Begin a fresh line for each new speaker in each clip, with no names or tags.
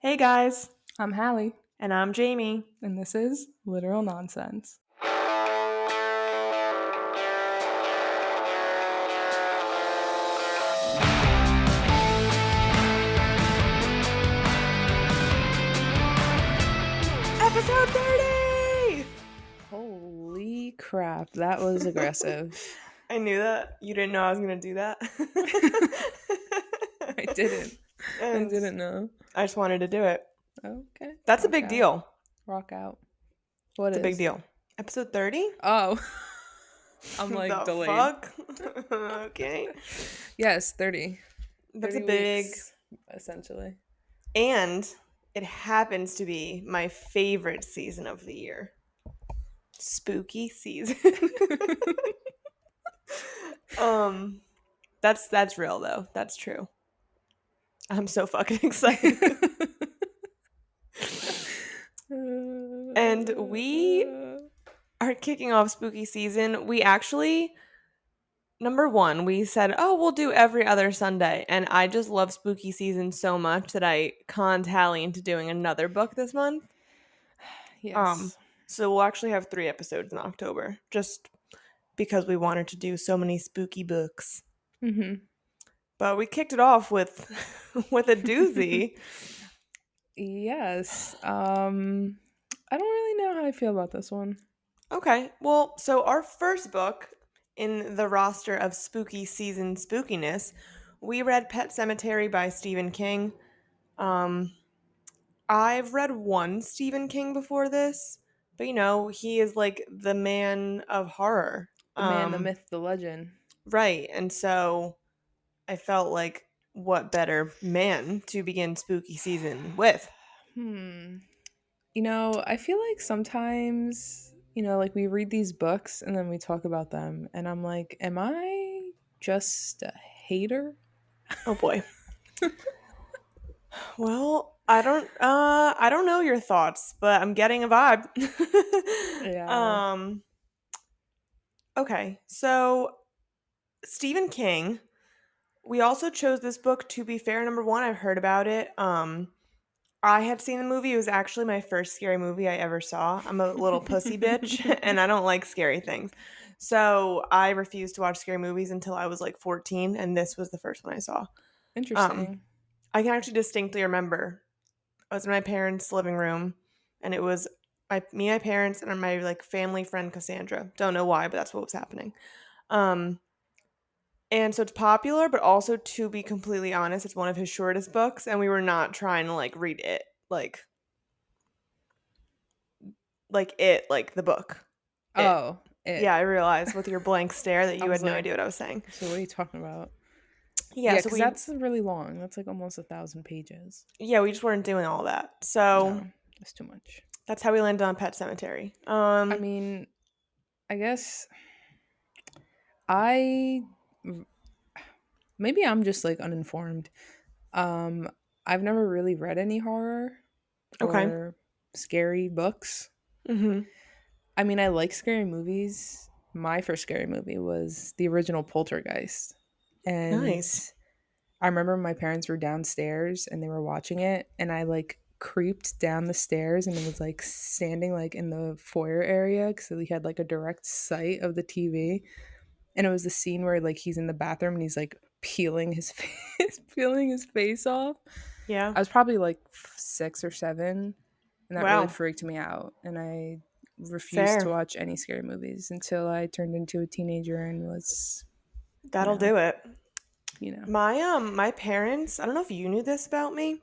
Hey guys,
I'm Hallie,
and I'm Jamie.
and this is Literal Nonsense.
Episode 30!
Holy crap, that was aggressive.
I knew that. You didn't know I was going to do that.
I didn't. I
And
didn't know.
I just wanted to do it.
Okay.
That's a
Rock
big
out.
deal.
Rock out. What
It's a big
is?
deal. Episode 30?
Oh. I'm like
The
delayed.
fuck? Okay.
Yes, 30.
That's a
30
big...
weeks, essentially.
And it happens to be my favorite season of the year. Spooky season. That's real though. That's true. I'm so fucking excited. And we are kicking off spooky season. We actually, number one, we said, oh, we'll do every other Sunday. And I just love spooky season so much that I conned Hallie into doing another book this month.
Yes.
So we'll actually have 3 episodes in October, just because we wanted to do so many spooky books.
Mm-hmm.
But we kicked it off with with a doozy.
Yes. I don't really know how I feel about this one.
Okay. Well, so our first book in the roster of spooky season spookiness, we read Pet Sematary by Stephen King. Um, I've read one Stephen King before this, but he is like the man of horror.
The man, the myth, the legend.
Right. And so I felt like what better man to begin spooky season with?
I feel like sometimes, like we read these books and then we talk about them, and I'm like, am I just a hater?
Oh boy. Well, I don't know your thoughts, but I'm getting a vibe.
Yeah.
um okay. So Stephen King, we also chose this book to be fair. Number one, I've heard about it. I had seen the movie. It was actually my first scary movie I ever saw. I'm a little pussy bitch and I don't like scary things. So I refused to watch scary movies until I was like 14, and this was the first one I saw. Um,
Interesting.
I can actually distinctly remember I was in my parents' living room, and it was my parents, and my like family friend Cassandra. Don't know why, but that's what was happening. Um, and so it's popular, but also to be completely honest, it's one of his shortest books, and we were not trying to like read it like the book. It.
Oh,
Yeah,
it.
I realized with your blank stare that
I
you had
was
no
like,
idea what I was saying.
so what are you talking about?
Yeah,
Yeah,
so
because
we
that's really long. That's like almost 1,000 pages.
yeah, we just weren't doing all that. So
No, that's too much.
that's how we landed on Pet Cemetery.
I mean, I guess I maybe I'm just like uninformed. Um, I've never really read any horror
Okay.
or scary books.
Mm-hmm.
I mean, I like scary movies. My first scary movie was the original Poltergeist. And
Nice.
I remember my parents were downstairs and they were watching it, and I like creeped down the stairs and it was like standing like in the foyer area because we had like a direct sight of the TV. And it was the scene where like he's in the bathroom and he's like peeling his face, peeling his face off.
Yeah.
I was probably like 6 or 7, and that really
Wow.
freaked me out. And I refused to
Fair.
watch any scary movies until I turned into a teenager and was, you
That'll
know,
do it.
you know.
My parents, I don't know if you knew this about me.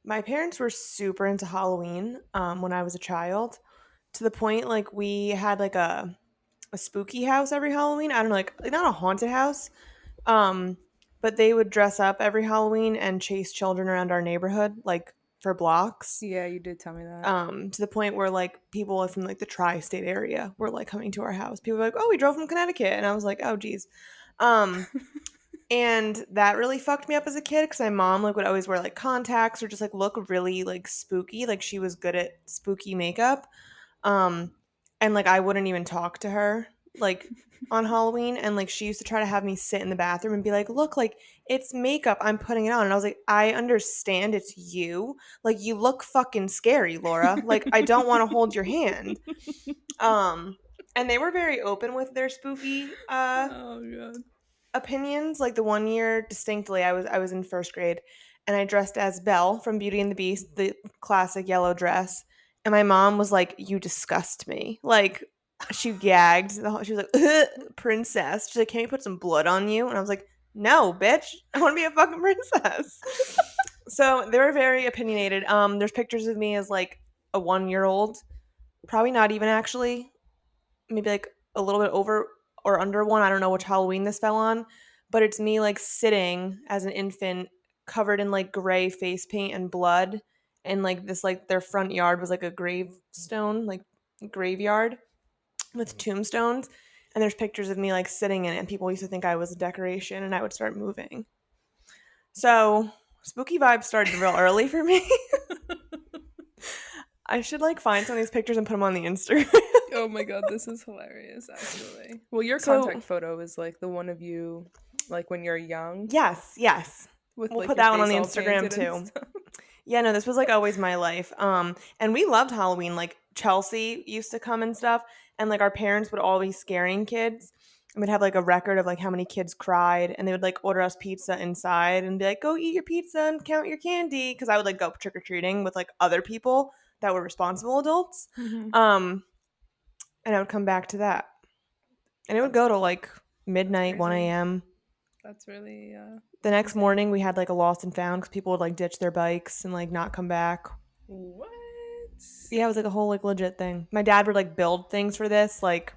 My parents were super into Halloween when I was a child, to the point like we had like a spooky house every Halloween. I don't know, like not a haunted house. Um but they would dress up every Halloween and chase children around our neighborhood like for blocks.
Yeah, you did tell me that.
To the point where like people from like the tri-state area were like coming to our house. People were like, "Oh, we drove from Connecticut," and I was like, "Oh, geez." Um, and that really fucked me up as a kid because my mom like would always wear like contacts or just like look really like spooky. Like she was good at spooky makeup. Um, and like I wouldn't even talk to her like on Halloween, and like she used to try to have me sit in the bathroom and be like, "Look, like it's makeup. I'm putting it on." And I was like, "I understand it's you. Like you look fucking scary, Laura. Like I don't want to hold your hand." Um and they were very open with their spooky
Oh god.
opinions. Like the one year distinctly, I was in first grade, and I dressed as Belle from Beauty and the Beast, the classic yellow dress. And my mom was like, "You disgust me." Like she gagged. She was like, "Ugh, princess." She's like, "Can you put some blood on you?" And I was like, "No, bitch. I want to be a fucking princess." So they were very opinionated. There's pictures of me as like a 1 year old, probably not even actually, maybe like a little bit over or under one. I don't know which Halloween this fell on, but it's me like sitting as an infant covered in like gray face paint and blood. And like this, like their front yard was like a gravestone, like graveyard with tombstones. And there's pictures of me like sitting in it, and people used to think I was a decoration, and I would start moving. So spooky vibes started real early for me. I should like find some of these pictures and put them on the Instagram.
Oh my god, this is hilarious, actually. Well, your
So
contact photo is like the one of you, like when you're young,
yes, yes.
with
We'll
like
put
your
that one on
face
the
all
Instagram
painted and
too.
stuff.
Yeah, no, this was like always my life. And we loved Halloween. Like Chelsea used to come and stuff, and like our parents would always scaring kids. And we'd have like a record of like how many kids cried, and they would like order us pizza inside and be like, "Go eat your pizza and count your candy." Because I would like go trick or treating with like other people that were responsible adults.
Hmm.
Um, and I would come back to that, and it would
That's
go to like
that's
midnight, one
crazy.
a.m.
That's really
The next
insane.
morning, we had like a lost and found because people would like ditch their bikes and like not come back.
What?
Yeah, it was like a whole like legit thing. My dad would like build things for this. Like,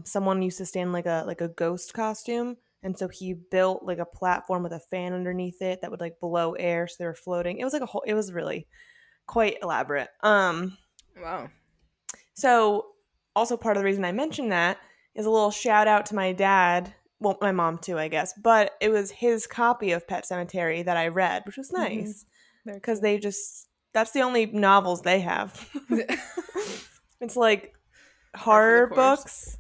someone used to stand like a ghost costume, and so he built like a platform with a fan underneath it that would like blow air so they were floating. It was like a whole. It was really quite elaborate.
Wow.
So also part of the reason I mentioned that is a little shout out to my dad. Well, my mom too, I guess. But it was his copy of Pet Sematary that I read, which was
Hmm.
nice
They're
because
cute.
they just that's the only novels they have. It's like
Par for the
horror
course.
books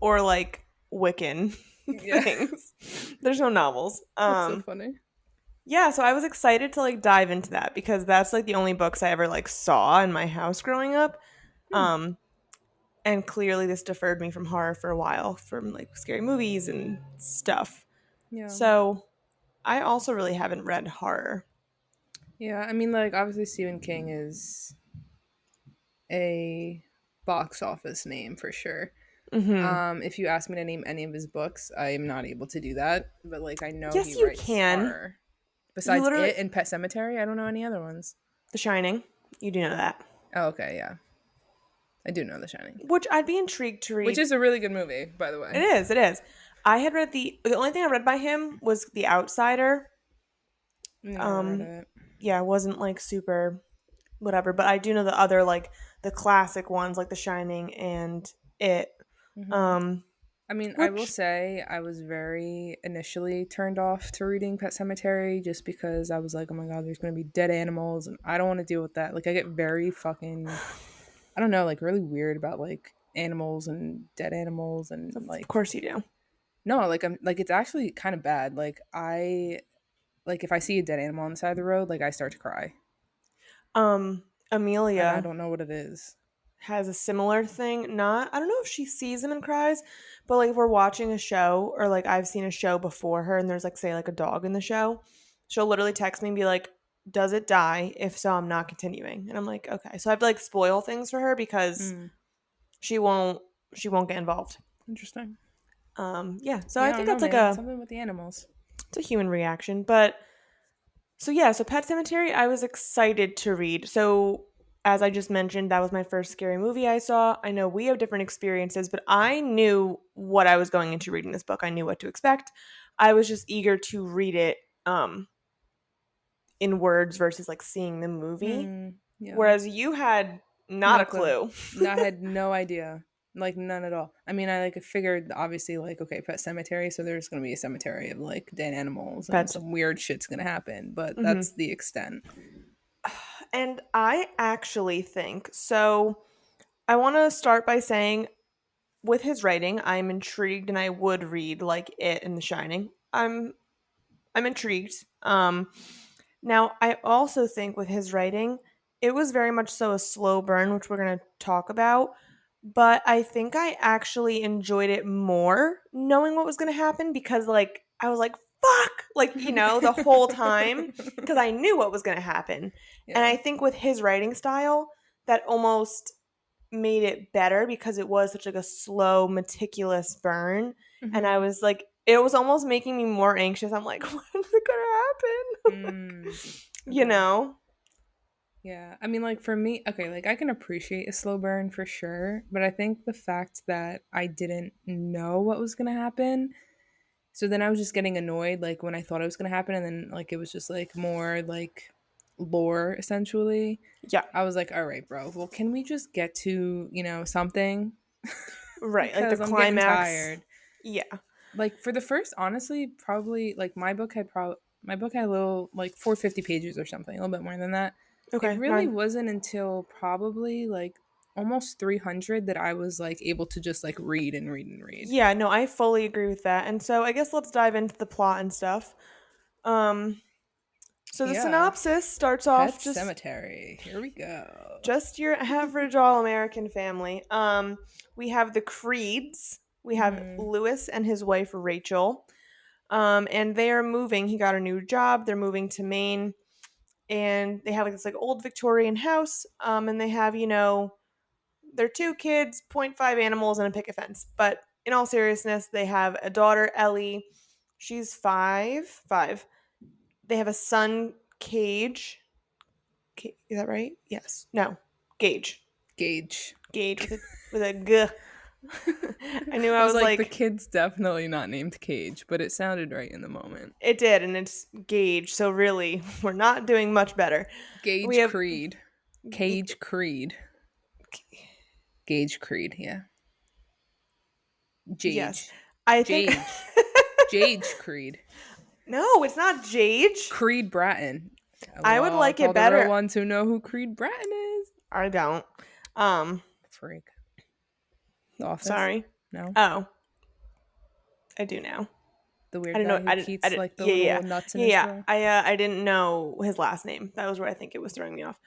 or like Wiccan
Yeah.
things. There's no novels.
That's so funny.
Yeah, so I was excited to like dive into that because that's like the only books I ever like saw in my house growing up.
Hmm.
Um and clearly this deferred me from horror for a while, from like scary movies and stuff.
Yeah.
So I also really haven't read horror.
Yeah, I mean, like, obviously Stephen King is a box office name for sure.
Mm-hmm.
If you ask me to name any of his books, I am not able to do that. But like, I know he
Yes, you
writes
can.
horror.
You
Besides
literally
it and Pet Cemetery, I don't know any other ones.
The Shining. You do know that.
Oh, okay, yeah, I do know The Shining,
Which I'd be intrigued to
which
read.
is a really good movie, by the
It
way.
is, it is. I had read the only thing I read by him was The Outsider.
Never read
Um
it.
yeah, it wasn't like super whatever, but I do know the other like the classic ones like The Shining and It.
Hmm.
Um
I mean, I will
which
say I was very initially turned off to reading Pet Cemetery just because I was like, oh my god, there's gonna be dead animals, and I don't want to deal with that. Like, I get very fucking, I don't know, like really weird about like animals and dead animals and
of
like,
course you do.
no, like I'm like it's actually kind of bad. Like I like if I see a dead animal on the side of the road, like I start to cry, and I
Amelia
don't know what it is.
has a similar thing. Not, I don't know if she sees him and cries, but like if we're watching a show or like I've seen a show before her and there's like say like a dog in the show, she'll literally text me and be like, "Does it die? If so, I'm not continuing." And I'm like, "Okay." So I have to like spoil things for her because
Mm,
she won't she won't get involved.
interesting.
Yeah. So
Yeah,
I
I don't
think
know,
that's like
man.
a
Something with the animals.
it's a human reaction, but so yeah, so Pet Cemetery I was excited to read. So as I just mentioned, that was my first scary movie I saw. I know we have different experiences, but I knew what I was going into reading this book. I knew what to expect. I was just eager to read it in words versus like seeing the movie.
Hmm. Yeah.
Whereas you had not
No
a
clue.
clue.
No, I had no idea. Like none at all. I mean, I like figured obviously like okay, Pet Cemetery, so there's gonna be a cemetery of like dead animals and
Pets.
some weird shit's gonna happen, but
Hmm.
that's the extent.
And I actually think so. I want to start by saying with his writing, I'm intrigued and I would read like It and The Shining. I'm intrigued. Now I also think with his writing, it was very much so a slow burn, which we're gonna talk about. But I think I actually enjoyed it more knowing what was gonna happen because like I was like, fuck, like, the whole time because I knew what was gonna happen. And
Yeah.
I think with his writing style, that almost made it better because it was such like a slow, meticulous burn. And I
Hmm.
was like, it was almost making me more anxious. I'm like, when is it gonna happen?
Mm.
you
Okay.
know?
Yeah. I mean, like for me, okay, like I can appreciate a slow burn for sure, but I think the fact that I didn't know what was gonna happen, so then I was just getting annoyed, like when I thought it was gonna happen, and then like it was just like more like lore essentially.
Yeah,
I was like, all right, bro. Well, can we just get to something?
right. Like the
Because I'm getting
climax.
tired.
Yeah.
Like for the first, honestly, probably like my book had a little like 450 pages or something, a little bit more than that. It
Okay.
really
Mine.
wasn't until probably like almost 300 that I was like able to just like read and read and read.
Yeah, no, I fully agree with that. And so I guess let's dive into the plot and stuff. Um, so the
Yeah.
synopsis starts off
Pet
just
Cemetery. Here we go.
just your average all American family. We have the Creeds. We have
Mhm.
Lewis and his wife Rachel. And they are moving. He got a new job. They're moving to Maine, and they have like this like old Victorian house. And they have their two kids, point five animals, and a picket fence. But in all seriousness, they have a daughter Ellie. She's five. Five. They have a son Cage. Is that right? Yes. No. Gage.
Gage.
Gage with a g. I knew
I
I
was
was
like, the
like,
kid's definitely not named Cage, but it sounded right in the moment.
it did, and it's Gage. So really, we're not doing much better. We
Gage
have
Creed. Cage Creed. Gage Creed, yeah.
yes.
Jage.
I think
Jage. Jage Creed.
no, it's not Jage.
Creed Bratton.
I would
Well,
like
to all
it
the real
better.
ones who know who Creed Bratton is.
I don't. Um,
Freak. The Office?
sorry.
No.
Oh, I do now.
The
I
weird
didn't know.
guy who
I
keeps
did.
like the
Yeah, yeah,
little nuts in
yeah,
his
yeah.
drawer.
I didn't know his last name. That was where I think it was throwing me off.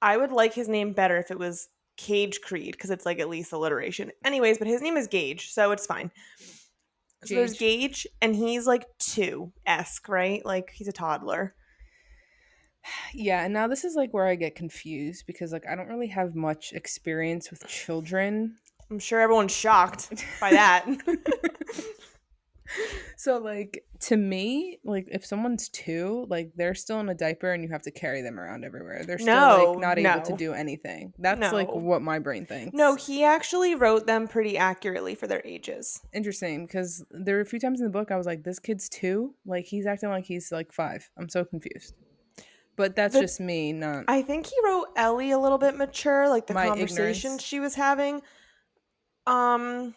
I would like his name better if it was Cage Creed because it's like at least alliteration. Anyways, but his name is Gage, so it's fine. So there's
Jage.
Gage, and he's like two esque, right? Like he's a toddler.
Yeah, and now this is like where I get confused because like I don't really have much experience with children.
I'm sure everyone's shocked by that.
So like to me, like if someone's two, like they're still in a diaper and you have to carry them around everywhere. They're still like
No,
not able to
no,
do anything. That's like
no,
what my brain
no.
thinks.
He actually wrote them pretty accurately for their ages.
Interesting because there were a few times in the book I was like, this kid's two? Like he's acting like he's like five. I'm so confused. But that's
The
just me, not
I think he wrote Ellie a little bit mature, like the
my
conversations
ignorance.
she was having. Um,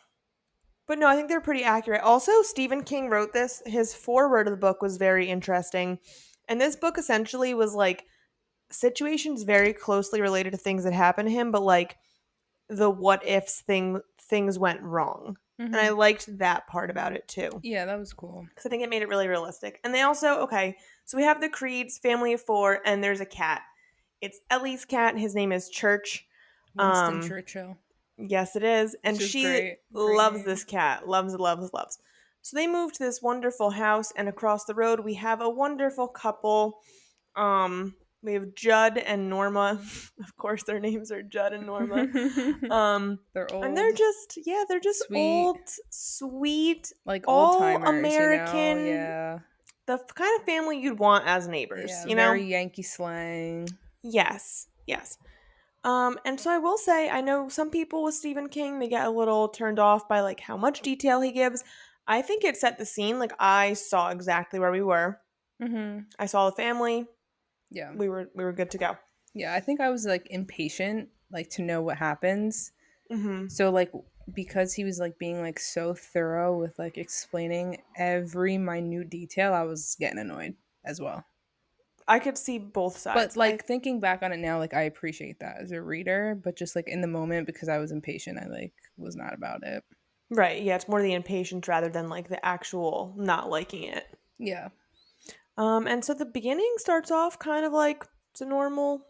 but no, I think they're pretty accurate. Also, Stephen King wrote this. His foreword of the book was very interesting. And this book essentially was like situations very closely related to things that happened to him, but like the what ifs things went wrong. And I
Hmm.
liked that part about it too.
Yeah, that was cool.
Because I think it made it really realistic. And they also, okay, so we have the Creeds, family of four, and there's a cat. It's Ellie's cat. His name is Church.
Winston
Um,
Churchill,
yes, it is.
which
And
is
she
great. Great
loves
name.
this cat. Loves, loves, loves. So they moved to this wonderful house, and across the road we have a wonderful couple. We have Judd and Norma. Of course, their names are Judd and Norma. Um,
They're
and they're
old,
just, yeah, they're just
sweet,
old, sweet,
like old
all
timers, you know?
American,
Yeah.
the kind of family you'd want as neighbors,
Yeah,
you know?
very Yankee slang.
Yes, yes. And so I will say, I know some people with Stephen King, they get a little turned off by like how much detail he gives. I think it set the scene. Like I saw exactly where we were.
Mhm.
I saw the family.
Yeah.
We were good to go.
Yeah, I think I was like impatient like to know what happens.
Mm-hmm.
So like because he was like being like so thorough with like explaining every minute detail, I was getting annoyed as well.
I could see both
But
sides.
like thinking back on it now, like I appreciate that as a reader, but just like in the moment because I was impatient, I like was not about it.
Right, yeah, it's more the impatience rather than like the actual not liking it.
Yeah.
And so the beginning starts off kind of like it's a normal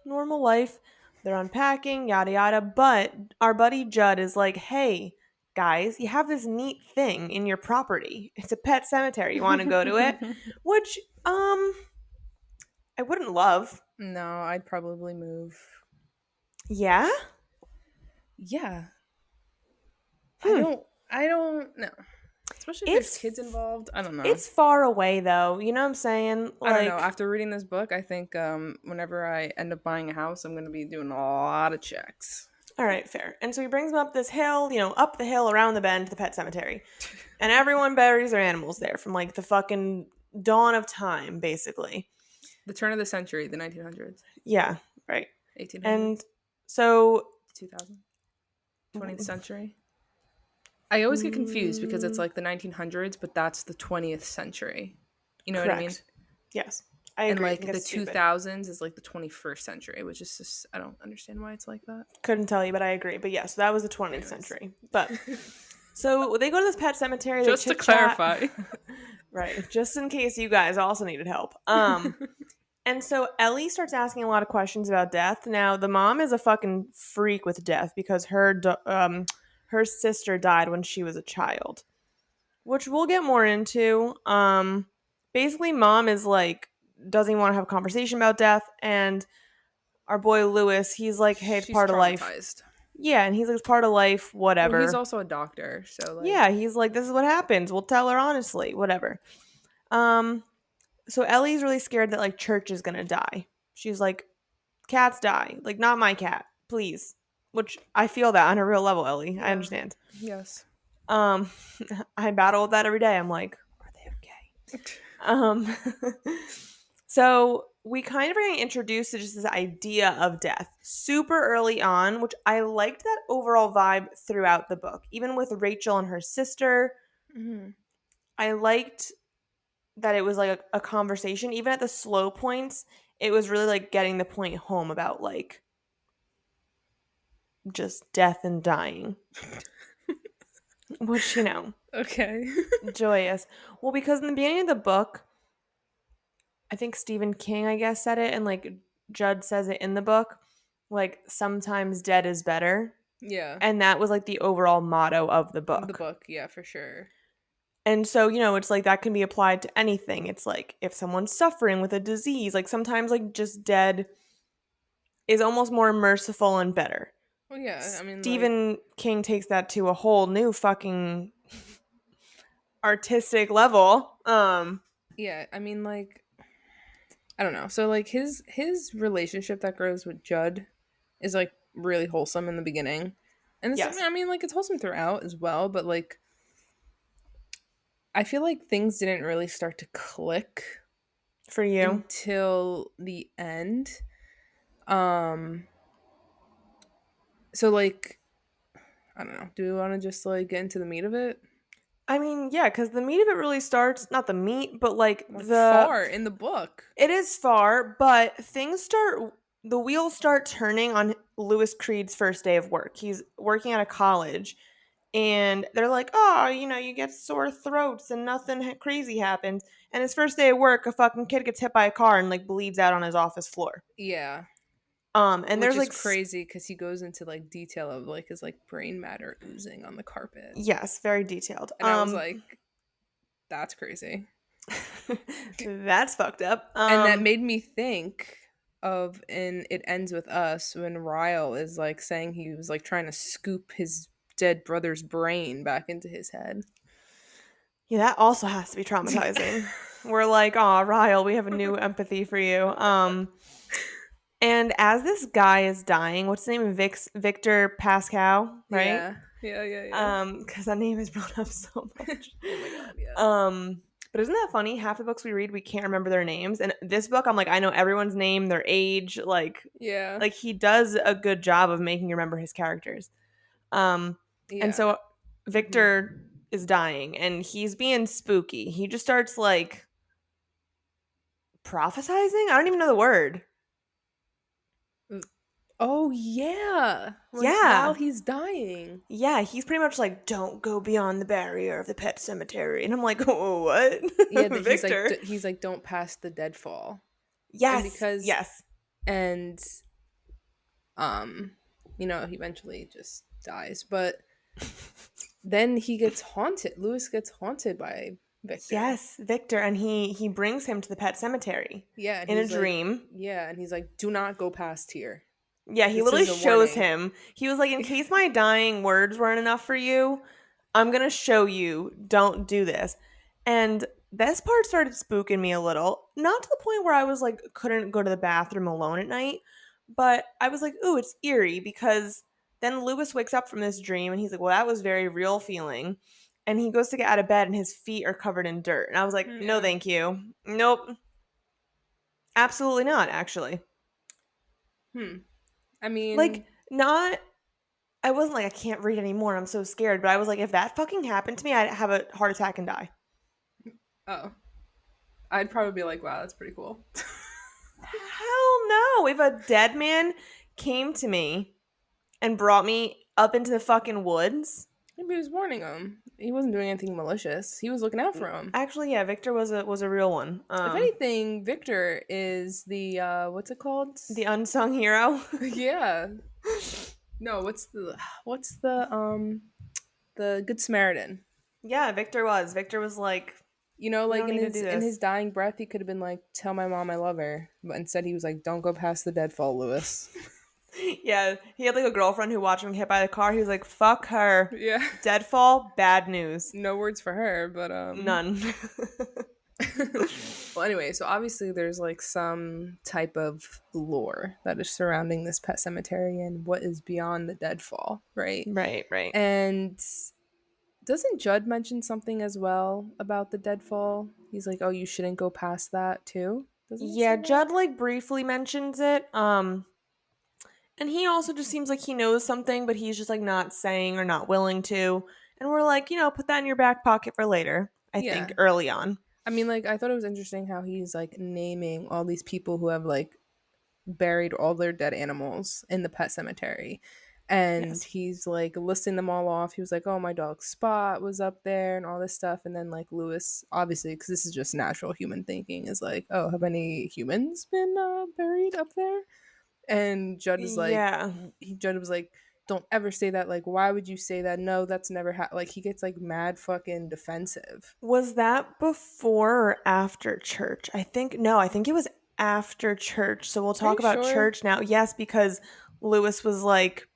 life. They're unpacking, yada yada. But our buddy Judd is like, "Hey, guys, you have this neat thing in your property. It's a pet cemetery. You want to go to it?" Which, I wouldn't love.
No, I'd probably move.
Yeah.
Yeah.
Hmm.
I don't know. Especially if there's kids
It's
involved. I don't know.
it's far away though. You know what I'm saying?
I don't know.
Like,
After reading this book, I think whenever I end up buying a house, I'm going to be doing a lot of checks.
all right, fair. And so he brings them up this hill, up the hill, around the bend to the pet cemetery. And everyone buries their animals there from like the fucking dawn of time, basically.
The turn of the century, the 1900s,
Yeah, right. And
1800s,
so,
2000, 20th century. I always get confused because it's
mm,
like the 1900s, but that's the 20th century. You know what I mean?
correct. Yes, I
And
agree. I think
like the
it's stupid.
2000s is like the 21st century, which is just, I don't understand why it's like that.
Couldn't tell you, but I agree. But yes, that was the 20th
Anyways,
century. But so they go to this pet cemetery, they
just to
chit chat.
clarify.
Right, just in case you guys also needed help. And so Ellie starts asking a lot of questions about death. Now, the mom is a fucking freak with death because her sister died when she was a child, which we'll get more into. Basically, mom is like doesn't want to have a conversation about death, and our boy Lewis, he's like, hey, it's
She's
part of life.
traumatized.
Yeah, and he's like, it's part of life,
Well, he's
whatever.
also a doctor, so
Yeah,
like,
he's like, this is what happens. We'll tell her honestly, whatever. Um, so Ellie's really scared that like Church is gonna die. She's like, cats die, like not my cat, please. Which I feel that on a real level, Ellie. I
yeah,
understand.
yes.
Um, I battle with that every day. I'm like, are they okay? Um, so we kind of are getting introduced to just this idea of death super early on, which I liked that overall vibe throughout the book. Even with Rachel and her sister,
Hmm.
I liked that it was like a conversation. Even at the slow points, it was really like getting the point home about like just death and dying, which,
Okay.
joyous. Well, because in the beginning of the book, I think Stephen King, I guess, said it, and like Judd says it in the book, like sometimes dead is better.
Yeah.
And that was like the overall motto of the
The
book.
book, yeah, for sure.
And so, it's like that can be applied to anything. It's like if someone's suffering with a disease, like sometimes like just dead is almost more merciful and better.
Well, yeah, I mean, like,
Stephen King takes that to a whole new fucking artistic level.
yeah, I mean, like, I don't know. So, like, his relationship that grows with Judd is like really wholesome in the beginning, and it's,
Yes,
I mean, like, it's wholesome throughout as well. But like, I feel like things didn't really start to click
for you.
until the end. Um, so like, I don't know. Do we want to just like get into the meat of it?
I mean, yeah, because the meat of it really starts, not the meat, but like
Like far in the book.
it is far, but the wheels start turning on Lewis Creed's first day of work. He's working at a college, and they're like, oh, you get sore throats and nothing crazy happens. And his first day of work, a fucking kid gets hit by a car and like bleeds out on his office floor.
Yeah,
And
which
there's
is
like,
crazy because he goes into like detail of like his like brain matter oozing on the carpet,
yes, very detailed.
and I was like, that's crazy.
That's fucked up.
And that made me think of in It Ends With Us when Ryle is like saying he was like trying to scoop his dead brother's brain back into his head.
Yeah, that also has to be traumatizing. We're like, oh, Ryle, we have a new empathy for you. And as this guy is dying, what's his name? Victor Pascal, right?
Yeah, yeah, yeah, yeah.
Because that name is brought up so much.
Oh my god, yeah.
But isn't that funny? Half the books we read, we can't remember their names, and this book, I'm like, I know everyone's name, their age,
Yeah,
like he does a good job of making you remember his characters. Um, and
yeah.
so
Hmm.
Victor is dying, and he's being spooky. He just starts like prophesizing? I don't even know the word.
Oh yeah, like while
Yeah.
he's dying.
Yeah, he's pretty much like, don't go beyond the barrier of the pet cemetery. And I'm like, oh, what?
Yeah, that
Victor.
he's like don't pass the deadfall. And
Yes,
because
yes.
and um he eventually just dies, but then he gets haunted. Lewis gets haunted by Victor.
Yes, Victor. And he brings him to the pet cemetery
Yeah, and
in a
he's like,
dream.
yeah, and he's like, do not go past here.
Yeah, he
This
literally
is a
shows
warning.
him. He was like, in case my dying words weren't enough for you, I'm going to show you. Don't do this. And this part started spooking me a little. Not to the point where I was like, couldn't go to the bathroom alone at night, but I was like, ooh, it's eerie because then Lewis wakes up from this dream and he's like, well, that was very real feeling. And he goes to get out of bed and his feet are covered in dirt. And I was like, no,
Yeah.
thank you. Nope. Absolutely not, actually.
Hmm. I
Like,
mean,
not I wasn't like, I can't read anymore. I'm so scared. But I was like, if that fucking happened to me, I'd have a heart attack and die.
oh, I'd probably be like, wow, that's pretty cool.
Hell no. If a dead man came to me and brought me up into the fucking woods.
Maybe he was warning him. He wasn't doing anything malicious. He was looking out for him.
Actually, yeah, Victor was a real one.
If anything, Victor is the what's it called?
The unsung hero.
Yeah. No, what's the Good Samaritan?
Yeah, Victor was. Victor was like, we
Like
don't need to do
in his
this.
dying breath, he could have been like, "Tell my mom I love her," but instead he was like, "Don't go past the deadfall, Lewis."
Yeah, he had like a girlfriend who watched him get hit by the car. He was like, fuck her.
Yeah.
Deadfall, bad news.
No words for her, but
None.
well, anyway, so obviously there's like some type of lore that is surrounding this pet cemetery and what is beyond the deadfall, right?
Right, right.
And doesn't Judd mention something as well about the deadfall? He's like, "Oh, you shouldn't go past that too." Doesn't he
Yeah,
say that?
Judd like briefly mentions it. And he also just seems like he knows something, but he's just like not saying or not willing to. And we're like, put that in your back pocket for later, I think,
Yeah.
early on.
I mean, like I thought it was interesting how he's like naming all these people who have like buried all their dead animals in the pet cemetery. And
Yes.
he's like listing them all off. He was like, "Oh, my dog Spot was up there," and all this stuff. And then like Lewis, obviously, because this is just natural human thinking, is like, "Oh, have any humans been buried up there?" And
Yeah.
Judd was like, "Don't ever say that. Like, why would you say that? No, that's never like he gets like mad fucking defensive.
Was that before or after church? I think it was after church. So we'll
Are
talk
you
about
sure?
church now. Yes, because Lewis was like,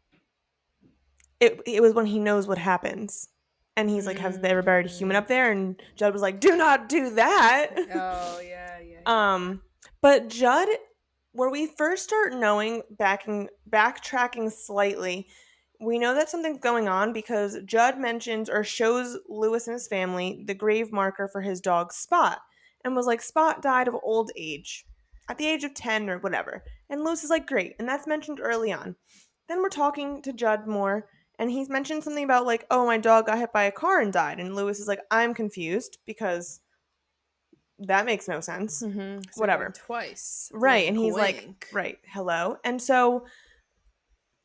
it was when he knows what happens. And he's like, has they ever buried a human
Mm.
up there? And Judd was like, do not do that.
Oh yeah, yeah, yeah, yeah.
Um, but Judd, where we first start knowing backtracking slightly, we know that something's going on because Judd mentions or shows Lewis and his family the grave marker for his dog Spot and was like, Spot died of old age at the age of 10 or whatever. And Lewis is like, great. And that's mentioned early on. Then we're talking to Judd more and he's mentioned something about like, oh, my dog got hit by a car and died. And Lewis is like, I'm confused because that makes no sense.
Mm-hmm. So it happened
Whatever.
twice.
Right. And
Wink,
he's like,
wink.
right, hello. And so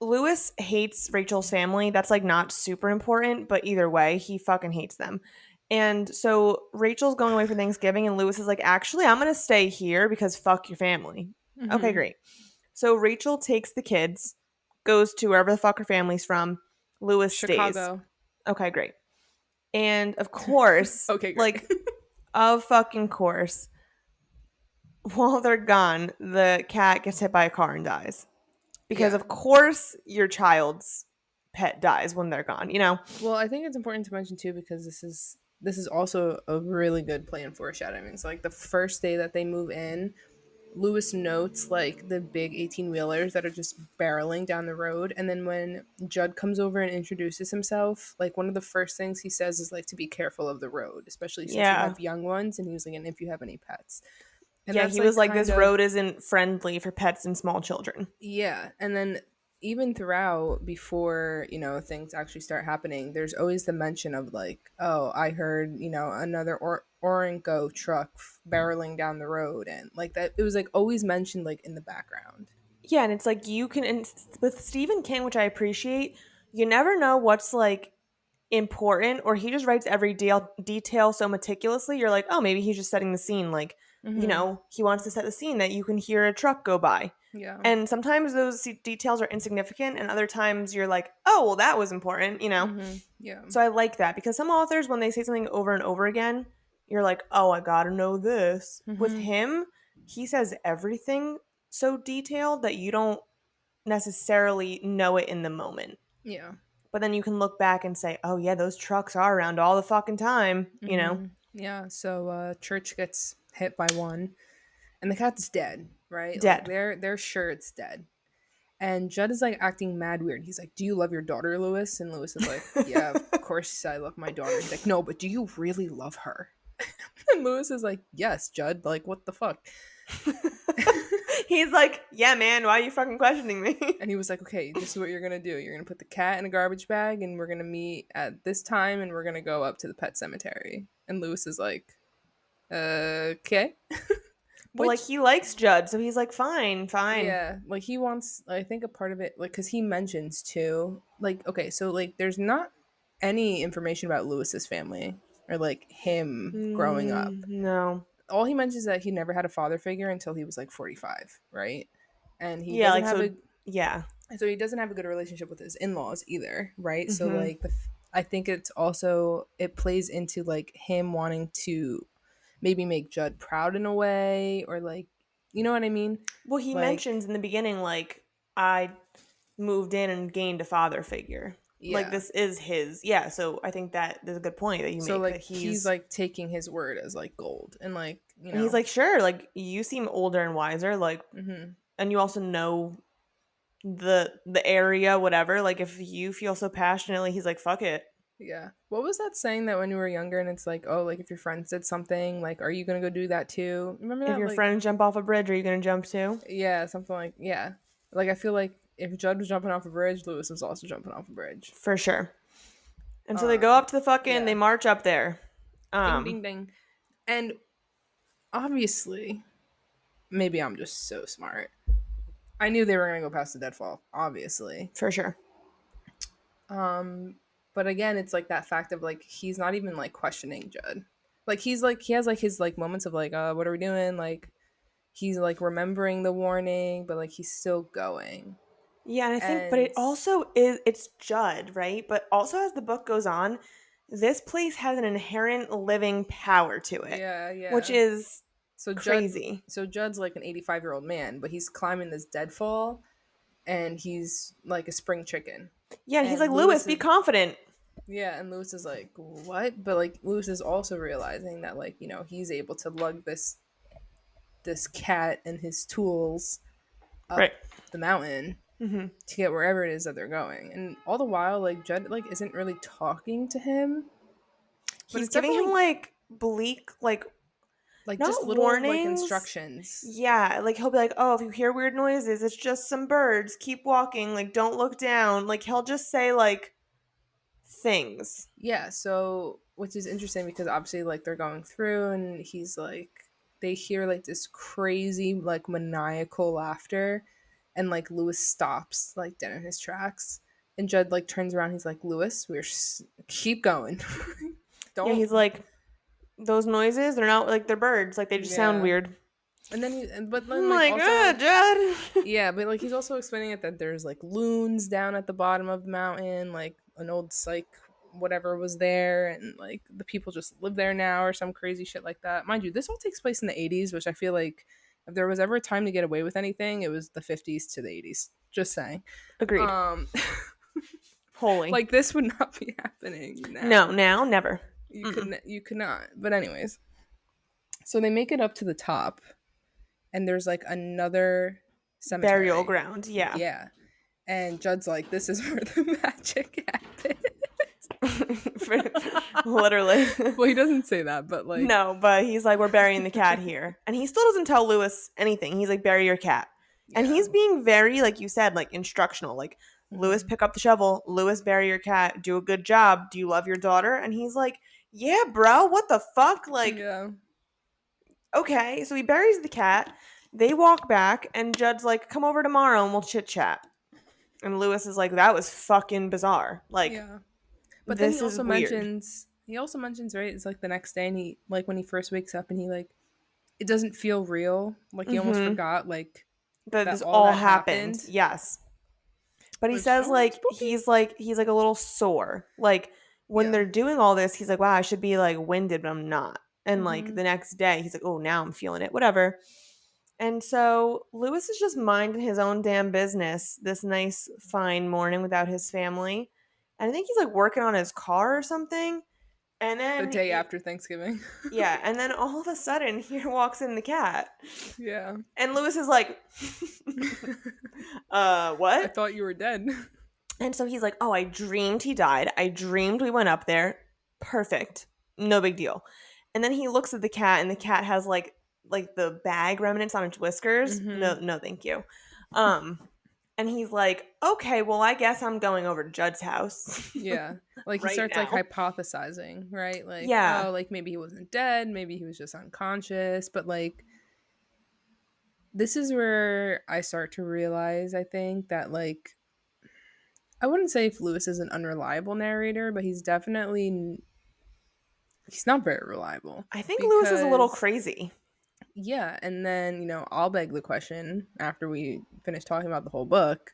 Lewis hates Rachel's family. That's like not super important, but either way, he fucking hates them. And so Rachel's going away for Thanksgiving, and Lewis is like, actually, I'm going to stay here because fuck your family. Okay,
Mm-hmm.
great. So Rachel takes the kids, goes to wherever the fuck her family's from. Lewis stays.
Chicago.
Okay, great. And of course,
Okay, great.
like, of fucking course, while they're gone, the cat gets hit by a car and dies. Because
Yeah.
of course your child's pet dies when they're gone, you know?
Well, I think it's important to mention too because this is also a really good plan foreshadowing. So like the first day that they move in, Lewis notes like the big 18 wheelers that are just barreling down the road. And then when Judd comes over and introduces himself, like one of the first things he says is like to be careful of the road, especially since you
Yeah.
have young ones. And he was like, and if you have any pets. And
Yeah,
that's
he
like
was like,
kind
this
of,
road isn't friendly for pets and small children.
yeah. And then even throughout before, things actually start happening, there's always the mention of like, oh, I heard, another Orinco truck barreling down the road, and like that it was like always mentioned like in the background.
Yeah, and it's like you can, and with Stephen King, which I appreciate, you never know what's like important, or he just writes every detail so meticulously. You're like, oh, maybe he's just setting the scene. Like,
Mm-hmm.
he wants to set the scene that you can hear a truck go by.
Yeah.
And sometimes those details are insignificant, and other times you're like, oh, well, that was important.
Mm-hmm. Yeah.
So I like that because some authors, when they say something over and over again, you're like, oh, I gotta know this. With
Mm-hmm.
him, he says everything so detailed that you don't necessarily know it in the moment.
Yeah.
But then you can look back and say, oh, yeah, those trucks are around all the fucking time.
Mm-hmm. Yeah. So Church gets hit by one, and the cat's dead. Right? Like
Dead.
they're sure it's dead. And Judd is like acting mad weird. He's like, "Do you love your daughter, Lewis?" And Lewis is like, "Yeah, of course I love my daughter." He's like, "No, but do you really love her?" And Lewis is like, "Yes, Judd. Like, what the fuck?"
He's like, yeah, man, why are you fucking questioning me?
And he was like, "Okay, this is what you're gonna do. You're gonna put the cat in a garbage bag, and we're gonna meet at this time, and we're gonna go up to the pet cemetery." And Lewis is like, "Okay,"
But like,
which
he likes Judd, so he's like, fine, fine.
yeah, like he wants, I think a part of it, like, because he mentions too, like, okay, so like there's not any information about Lewis's family or like him growing up.
No.
All he mentions is that he never had a father figure until he was like 45, right? And he
Yeah,
doesn't
like,
have
so,
a,
yeah.
so he doesn't have a good relationship with his in-laws either, right? So
Hmm.
like I think it's also, it plays into like him wanting to maybe make Judd proud in a way, or like, you know what I mean?
Well, he
Like,
mentions in the beginning, like, I moved in and gained a father figure. Like,
yeah.
this is his. Yeah, so I think that there's a good point that you
So
make that
like he's
he's.
like taking his word as like gold, and like,
And he's like, sure, like, you seem older and wiser, like,
hmm
and you also know the area, whatever. Like, if you feel so passionately, he's like, fuck it.
yeah. What was that saying that when you were younger and it's like, oh, like if your friends did something, like, are you gonna go do that too? Remember
If
that?
your
Like,
friends jump off a bridge, are you gonna jump too?
yeah, something like, yeah. Like I feel like if Judd was jumping off a bridge, Lewis was also jumping off a bridge.
For sure. And so they go up to the fucking, they
Yeah.
march up there.
Ding ding ding. And obviously, maybe I'm just so smart. I knew they were gonna go past the deadfall, obviously.
For sure.
But again, it's like that fact of like he's not even like questioning Judd. Like he's like he has like his like moments of like, what are we doing? Like he's like remembering the warning, but like he's still going.
Yeah, and I think, but
And
it also is, it's Judd, right? But also as the book goes on, this place has an inherent living power to it,
yeah,
which
yeah.
is
So
crazy.
Judd's like an 85-year-old man, but he's climbing this deadfall and he's like a spring chicken.
Yeah, and he's like,
And
Lewis,
Lewis
be
is
confident.
yeah, and Lewis is like, "What?" But like Lewis is also realizing that like, he's able to lug this cat and his tools
Right.
up the mountain to get wherever it is that they're going. And all the while, like Judd like isn't really talking to him, but
He's
it's
giving him
definitely
like bleak, like,
like just
not
little like
warnings.
instructions.
Yeah, like he'll be like, oh, if you hear weird noises, it's just some birds. Keep walking. Like, don't look down. Like, he'll just say, like, things.
Yeah, so which is interesting because obviously like they're going through and he's like they hear like this crazy like maniacal laughter, and like Lewis stops like dead in his tracks, and Judd like turns around, he's like, "Lewis, keep going."
Yeah, he's
Don't
like, those noises, they're not like they're birds. Like, they just sound
yeah.
weird.
And then but then
I'm
like
like,
also like
Judd.
yeah, but like he's also explaining it that there's like loons down at the bottom of the mountain, like an old psych whatever was there, and like the people just live there now or some crazy shit like that. Mind you, this all takes place in the 80s, which I feel like if there was ever a time to get away with anything, it was the 50s to the 80s. Just saying.
Agreed.
Um
Holy.
like this would not be happening
No,
now.
now, never.
You could not. But anyways, so they make it up to the top, and there's like another
Burial
cemetery.
ground. Yeah.
Yeah. And Judd's like, this is where the magic happened.
Literally.
Well, he doesn't say that, but like,
No, but he's like, we're burying the cat here. And he still doesn't tell Lewis anything. He's like, bury your cat. And
Yeah.
he's being very, like you said, like instructional. Like, Lewis,
Mhm.
pick up the shovel. Lewis, bury your cat. Do a good job. Do you love your daughter? And he's like, yeah, bro, what the fuck? Like,
Yeah.
okay. So he buries the cat. They walk back, and Judd's like, come over tomorrow and we'll chit chat. And Lewis is like, that was fucking bizarre. Like,
Yeah. But then
this is weird.
he also mentions, right, it's like the next day and he like when he first wakes up and he like it doesn't feel real. Like he almost
Mm-hmm.
forgot like
That
that
this
all
all
that
happened.
happened.
Yes. But he
Which
says like
spooky.
he's like a little sore. Like when
Yeah.
they're doing all this, he's like, wow, I should be like winded, but I'm not. And like
Mhm.
the next day, he's like, oh, now I'm feeling it. Whatever. And so Lewis is just minding his own damn business this nice, fine morning without his family. And I think he's like working on his car or something. And
The
then,
day after Thanksgiving.
yeah, and then all of a sudden, here walks in the cat.
Yeah.
And Lewis is like,
I
what?
thought you were dead.
And so he's like, oh, I dreamed he died. I dreamed we went up there. Perfect. No big deal. And then he looks at the cat, and the cat has like the bag remnants on its whiskers. No,
Mhm.
no, thank you. Um, and he's like, okay, well, I guess I'm going over to Judd's house
Yeah. Like he
right
starts like
now.
hypothesizing, right? Like,
Yeah.
oh, like maybe he wasn't dead, maybe he was just unconscious, but like this is where I start to realize I think that like I wouldn't say if Lewis is an unreliable narrator, but he's not very reliable
I think Lewis is a little
because
crazy.
yeah, and then I'll beg the question after we finish talking about the whole book,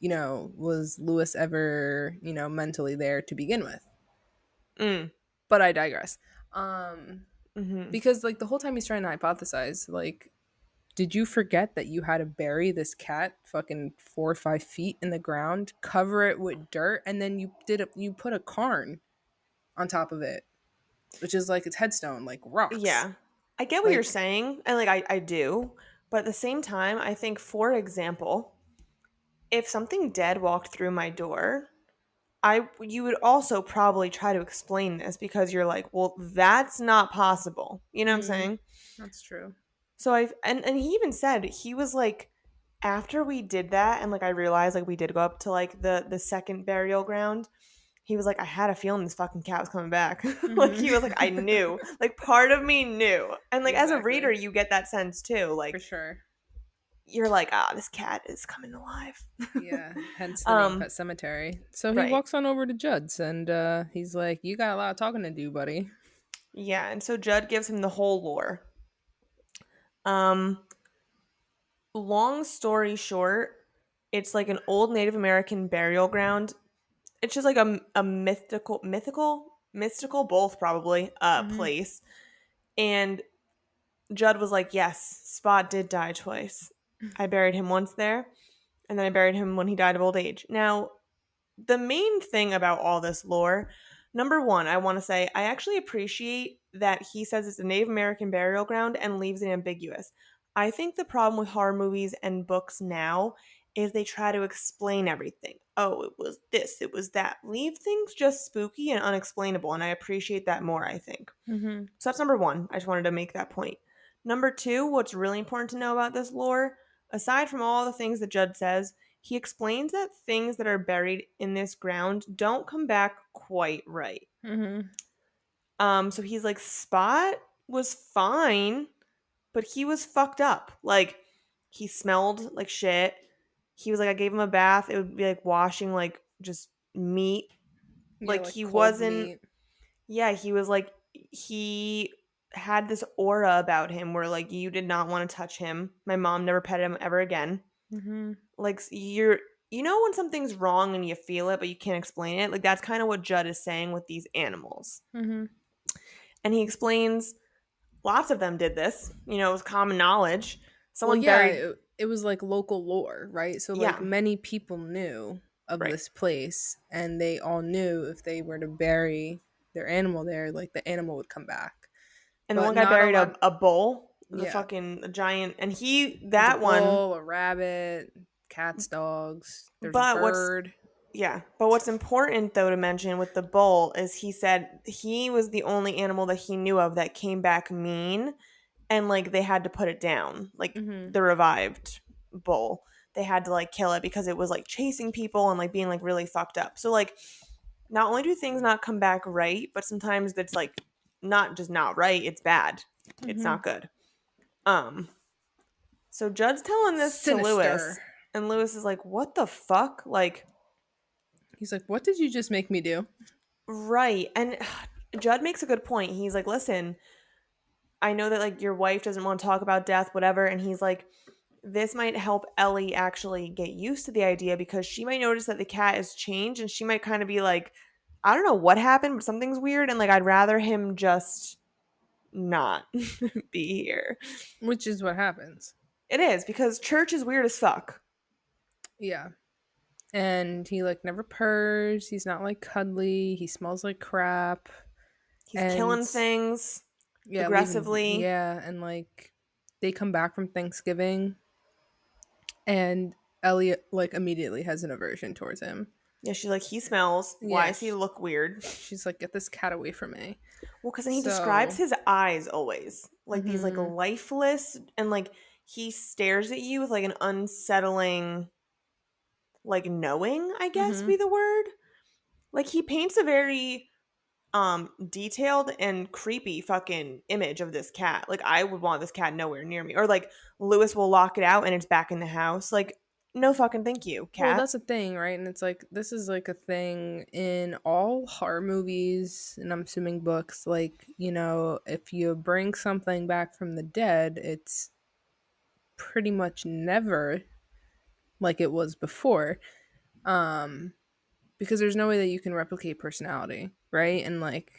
was Lewis ever, mentally there to begin with?
Mm.
But I digress. Um
Hmm.
because like the whole time he's trying to hypothesize, like did you forget that you had to bury this cat fucking 4 or 5 feet in the ground, cover it with dirt, and then you put a cairn on top of it, which is like its headstone, like rocks.
Yeah. I get what you're
Like,
saying. And like, I do. But at the same time, I think, for example, if something dead walked through my door, I you would also probably try to explain this because you're like, well, that's not possible. You know what I'm
mm,
saying?
that's true.
So and he even said he was like after we did that and like I realized like we did go up to like the second burial ground. He was like, I had a feeling this fucking cat was coming back. Like he was like, I
Hmm.
knew. Like part of me knew. And like as a reader,
Exactly.
you get that sense too.
For
Like
sure.
you're like, ah, this cat is coming alive.
Yeah. Hence the name
um,
Pet Cemetery. So he
right.
walks on over to Judd's and he's like, "You got a lot of talking to do, buddy."
Yeah, and so Judd gives him the whole lore. Um, long story short, it's like an old Native American burial ground. It's just like a mystical, both probably,
Hmm.
place. And Judd was like, yes, Spot did die twice. I buried him once there, and then I buried him when he died of old age. Now, the main thing about all this lore, number one, I want to say I actually appreciate that he says it's a Native American burial ground and leaves it ambiguous. I think the problem with horror movies and books now is they try to explain everything. Oh, it was this, it was that. Leave things just spooky and unexplainable, and I appreciate that more, I think.
Hmm.
So that's number one. I just wanted to make that point. Number two, what's really important to know about this lore, aside from all the things that Judd says, he explains that things that are buried in this ground don't come back quite right.
Hmm.
So he's like, Spot was fine, but he was fucked up. Like, he smelled like shit. He was like, I gave him a bath. It would be like washing like just meat.
Yeah,
Like
like
he
cold
wasn't
meat.
yeah, he was like he had this aura about him where like you did not want to touch him. My mom never petted him ever again.
Hmm.
Like you know when something's wrong and you feel it but you can't explain it? Like that's kind of what Judd is saying with these animals.
Hmm.
And he explains lots of them did this. You know, it was common knowledge.
Well,
Someone
yeah,
buried
it was like local lore, right? So like
yeah,
many people knew of
right.
this place, and they all knew if they were to bury their animal there, like the animal would come back.
And the
But
one guy
not a
buried
lot.
a bull, the
Yeah,
fucking giant and he
it was a
that one
bull, a rabbit, cats, dogs. There's a
but what's
bird.
Yeah, but what's important though to mention with the bull is he said he was the only animal that he knew of that came back mean and like they had to put it down. Like
Hmm.
the revived bull. They had to like kill it because it was like chasing people and like being like really fucked up. So like not only do things not come back right, but sometimes it's like not just not right, it's bad. It's
Mm-hmm.
not good. Um so Judd's telling this to Lewis
Sinister.
and Lewis is like, "What the fuck?" Like,
He's like, what did you just make me do?
right. And Judd makes a good point. He's like, "Listen, I know that like your wife doesn't want to talk about death, whatever." And he's like, this might help Ellie actually get used to the idea because she might notice that the cat has changed and she might kind of be like, I don't know what happened, but something's weird. And like, I'd rather him just not be here.
Which is what happens.
It is because church is weird as fuck.
Yeah. And he like never purrs. He's not like cuddly. He smells like crap.
He's
And
killing things
yeah, leaving.
aggressively.
Yeah. And like they come back from Thanksgiving and Elliot like immediately has an aversion towards him.
Yeah, she's like, he smells. Why
Yeah.
does he look weird?
She's like, get this cat away from me.
Well, because then he describes
So,
his eyes always like these like
mm-hmm,
lifeless and like he stares at you with like an unsettling like knowing, I guess
mm-hmm.
be the word. Like he paints a very detailed and creepy fucking image of this cat. Like I would want this cat nowhere near me. Or like Lewis will lock it out and it's back in the house. Like no fucking thank you,
Well,
cat.
that's a thing, right? And it's like this is like a thing in all horror movies, and I'm assuming books. Like, if you bring something back from the dead, it's pretty much never like it was before. Um, because there's no way that you can replicate personality, right? And like,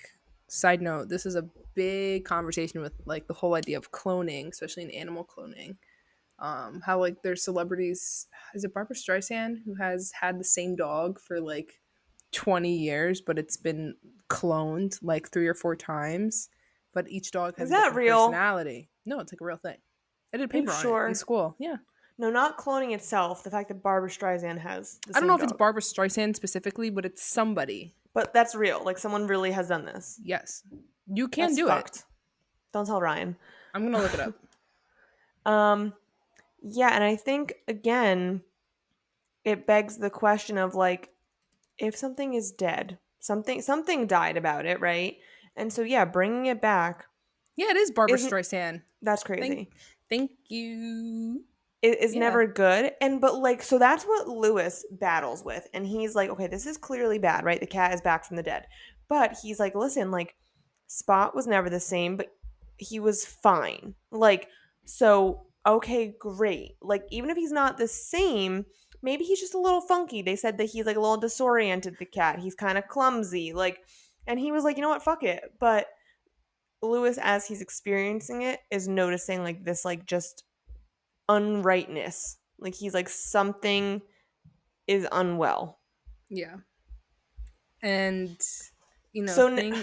side note, this is a big conversation with like the whole idea of cloning, especially in animal cloning. How like there's celebrities, is it Barbara Streisand who has had the same dog for like 20 years, but it's been cloned like 3 or 4 times, but each dog
Is
has a
that
different
real?
personality. No, it's like a real thing. I did a
Are you
paper on it in
sure?
school. Yeah.
No, not cloning itself. The fact that Barbara Streisand has the
I don't know
same
if it's
dog.
Barbara Streisand specifically, but it's somebody.
But that's real. Like someone really has done this.
Yes. You can
That's
do it.
fucked. Don't tell Ryan.
I'm going to look it up.
Um yeah, and I think again it begs the question of like if something is dead, something died about it, right? And so yeah, bringing it back
Yeah, it is Barbara
isn't
Streisand.
that's
Thank
crazy.
thank you.
It is
Yeah.
never good. And but like so that's what Lewis battles with. And he's like, okay, this is clearly bad, right? The cat is back from the dead. But he's like, listen, like Spot was never the same, but he was fine. Like, so okay, great. Like, even if he's not the same, maybe he's just a little funky. They said that he's like a little disoriented, the cat. He's kind of clumsy. Like, and he was like, you know what, fuck it. But Lewis, as he's experiencing it, is noticing like this, like just unrightness. Like he's like something is unwell.
Yeah. And
So
thing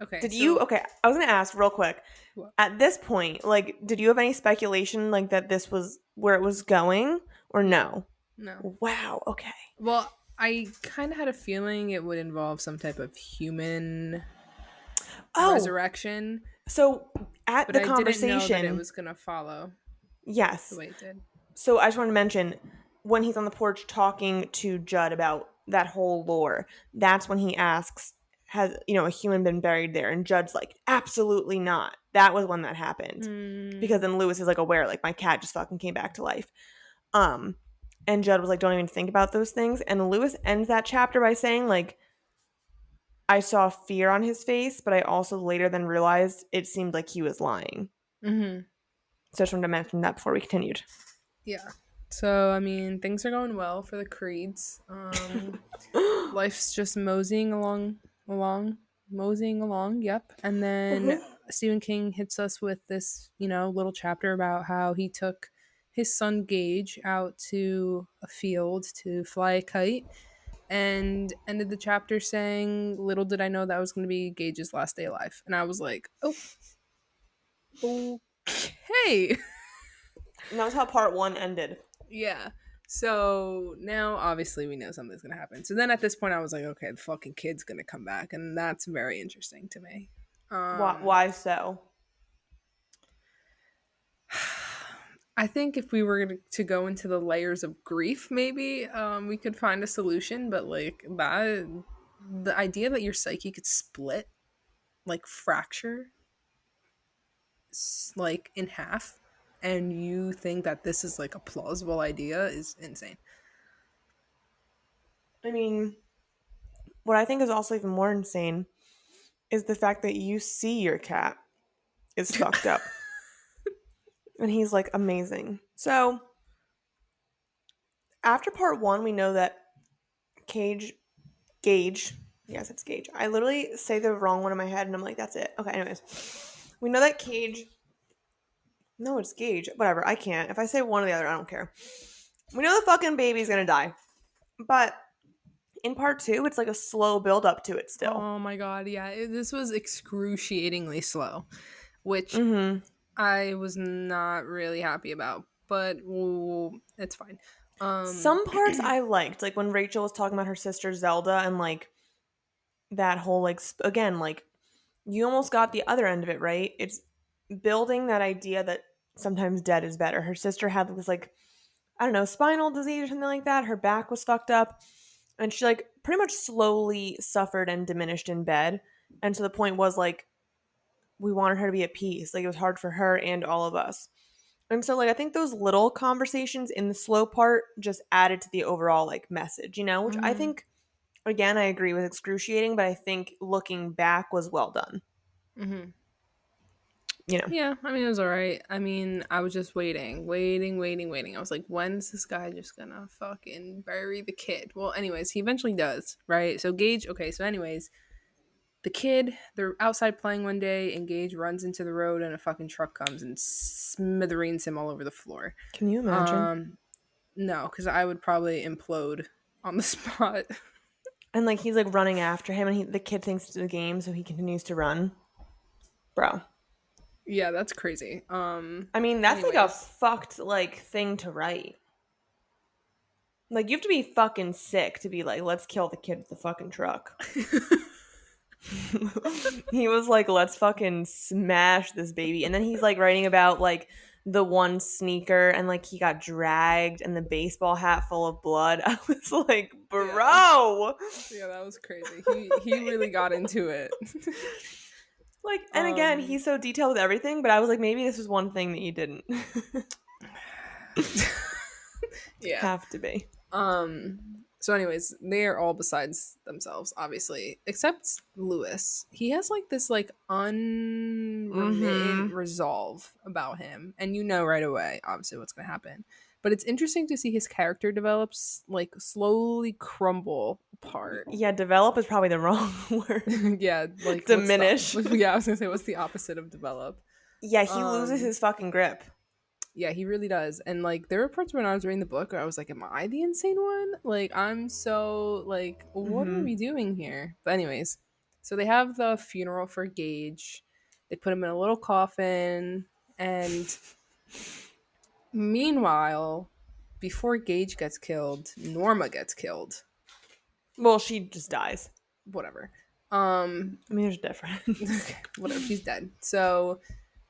okay,
did you?
so
Okay, I was gonna ask real quick.
well,
At this point, like, did you have any speculation like that this was where it was going, or
no.
no?
No.
Wow. Okay.
Well, I kind of had a feeling it would involve some type of human
Oh,
resurrection,
so at
but
the
I didn't know that it
conversation,
was going to follow the
yes.
way it did.
So I just want to mention when he's on the porch talking to Judd about that whole lore. That's when he asks, "Has a human been buried there?" And Judd's like, "Absolutely not." That was when that happened, because
Hmm.
then Lewis is like aware, like my cat just fucking came back to life. Um, and Judd was like, "Don't even think about those things." And Lewis ends that chapter by saying, like, I saw fear on his face, but I also later then realized it seemed like he was lying.
Mm-hmm.
So I just wanted to mention that before we continued.
Yeah. So, I mean, things are going well for the Creeds. Life's just moseying along, yep. And then Stephen King hits us with this, little chapter about how he took his son Gage out to a field to fly a kite and ended the chapter saying, little did I know that was going to be Gage's last day alive. And I was like, oh, okay.
And that was how part one ended.
Yeah. So now obviously we know something's gonna happen. So then at this point I was like, okay, the fucking kid's gonna come back, and that's very interesting to me.
Why,
Um
why so?
I think if we were to go into the layers of grief, maybe we could find a solution. But like that, the idea that your psyche could split, like fracture, like in half, and you think that this is like a plausible idea is insane.
I mean, what I think is also even more insane is the fact that you see your cat is fucked up. And he's like amazing. So after part one, we know that Cage, Gage, yes, it's Gage. I literally say the wrong one in my head and I'm like, that's it. Okay, anyways. We know that Cage, no, it's Gage. Whatever, I can't. If I say one or the other, I don't care. We know the fucking baby's gonna die. But in part two, it's like a slow build up to it still.
Oh my god, yeah, this was excruciatingly slow, which
Mm-hmm.
I was not really happy about, but ooh, it's fine. Um,
Some parts I liked, like when Rachel was talking about her sister Zelda and like that whole like again like you almost got the other end of it, right? It's building that idea that sometimes dead is better. Her sister had this like I don't know, spinal disease or something like that. Her back was fucked up and she like pretty much slowly suffered and diminished in bed. And so the point was like we wanted her to be at peace. Like it was hard for her and all of us. And so like I think those little conversations in the slow part just added to the overall like message, which I
mhm,
think again I agree with excruciating, but I think looking back was well done.
mhm.
You know.
Yeah, I mean, it was all right. I mean, I was just waiting, waiting, waiting, waiting. I was like, when's this guy just gonna fucking bury the kid? Well, anyways, he eventually does, right? So Gage, okay, so anyways, the kid, they're outside playing one day, and Gage runs into the road, and a fucking truck comes and smithereens him all over the floor.
Can you imagine?
Um, no, because I would probably implode on the spot.
And like he's like running after him, and the kid thinks it's a game, so he continues to run. Bro,
Yeah, that's crazy.
I mean that's like a
Anyways.
fucked like thing to write. Like you have to be fucking sick to be like, let's kill the kid with the fucking truck. He was like, let's fucking smash this baby. And then he's like writing about like the one sneaker and like he got dragged and the baseball hat full of blood. I was like,
Yeah.
bro.
Yeah, that was crazy. He really got into it.
Like, and again,
um
he's so detailed with everything, but I was like, maybe this was one thing that you didn't
yeah.
have to be.
So anyways, they are all besides themselves, obviously, except Lewis. He has like this like unremittent
Mm-hmm.
resolve about him, and you know right away obviously what's going to happen. But it's interesting to see his character develops like slowly crumble apart.
Yeah, develop is probably the wrong word.
Yeah, like what's the
Diminish.
yeah, I was going to say what's the opposite of develop?
Yeah, he loses
Um
his fucking grip.
Yeah, he really does. And like there were parts when I was reading the book where I was like, am I the insane one? Like I'm so like what are
Mm-hmm.
we doing here? But anyways, so they have the funeral for Gage. They put him in a little coffin and meanwhile, before Gage gets killed, Norma gets killed.
Well, she just dies.
Whatever. Um
I mean, there's a difference.
okay, whatever, she's dead. So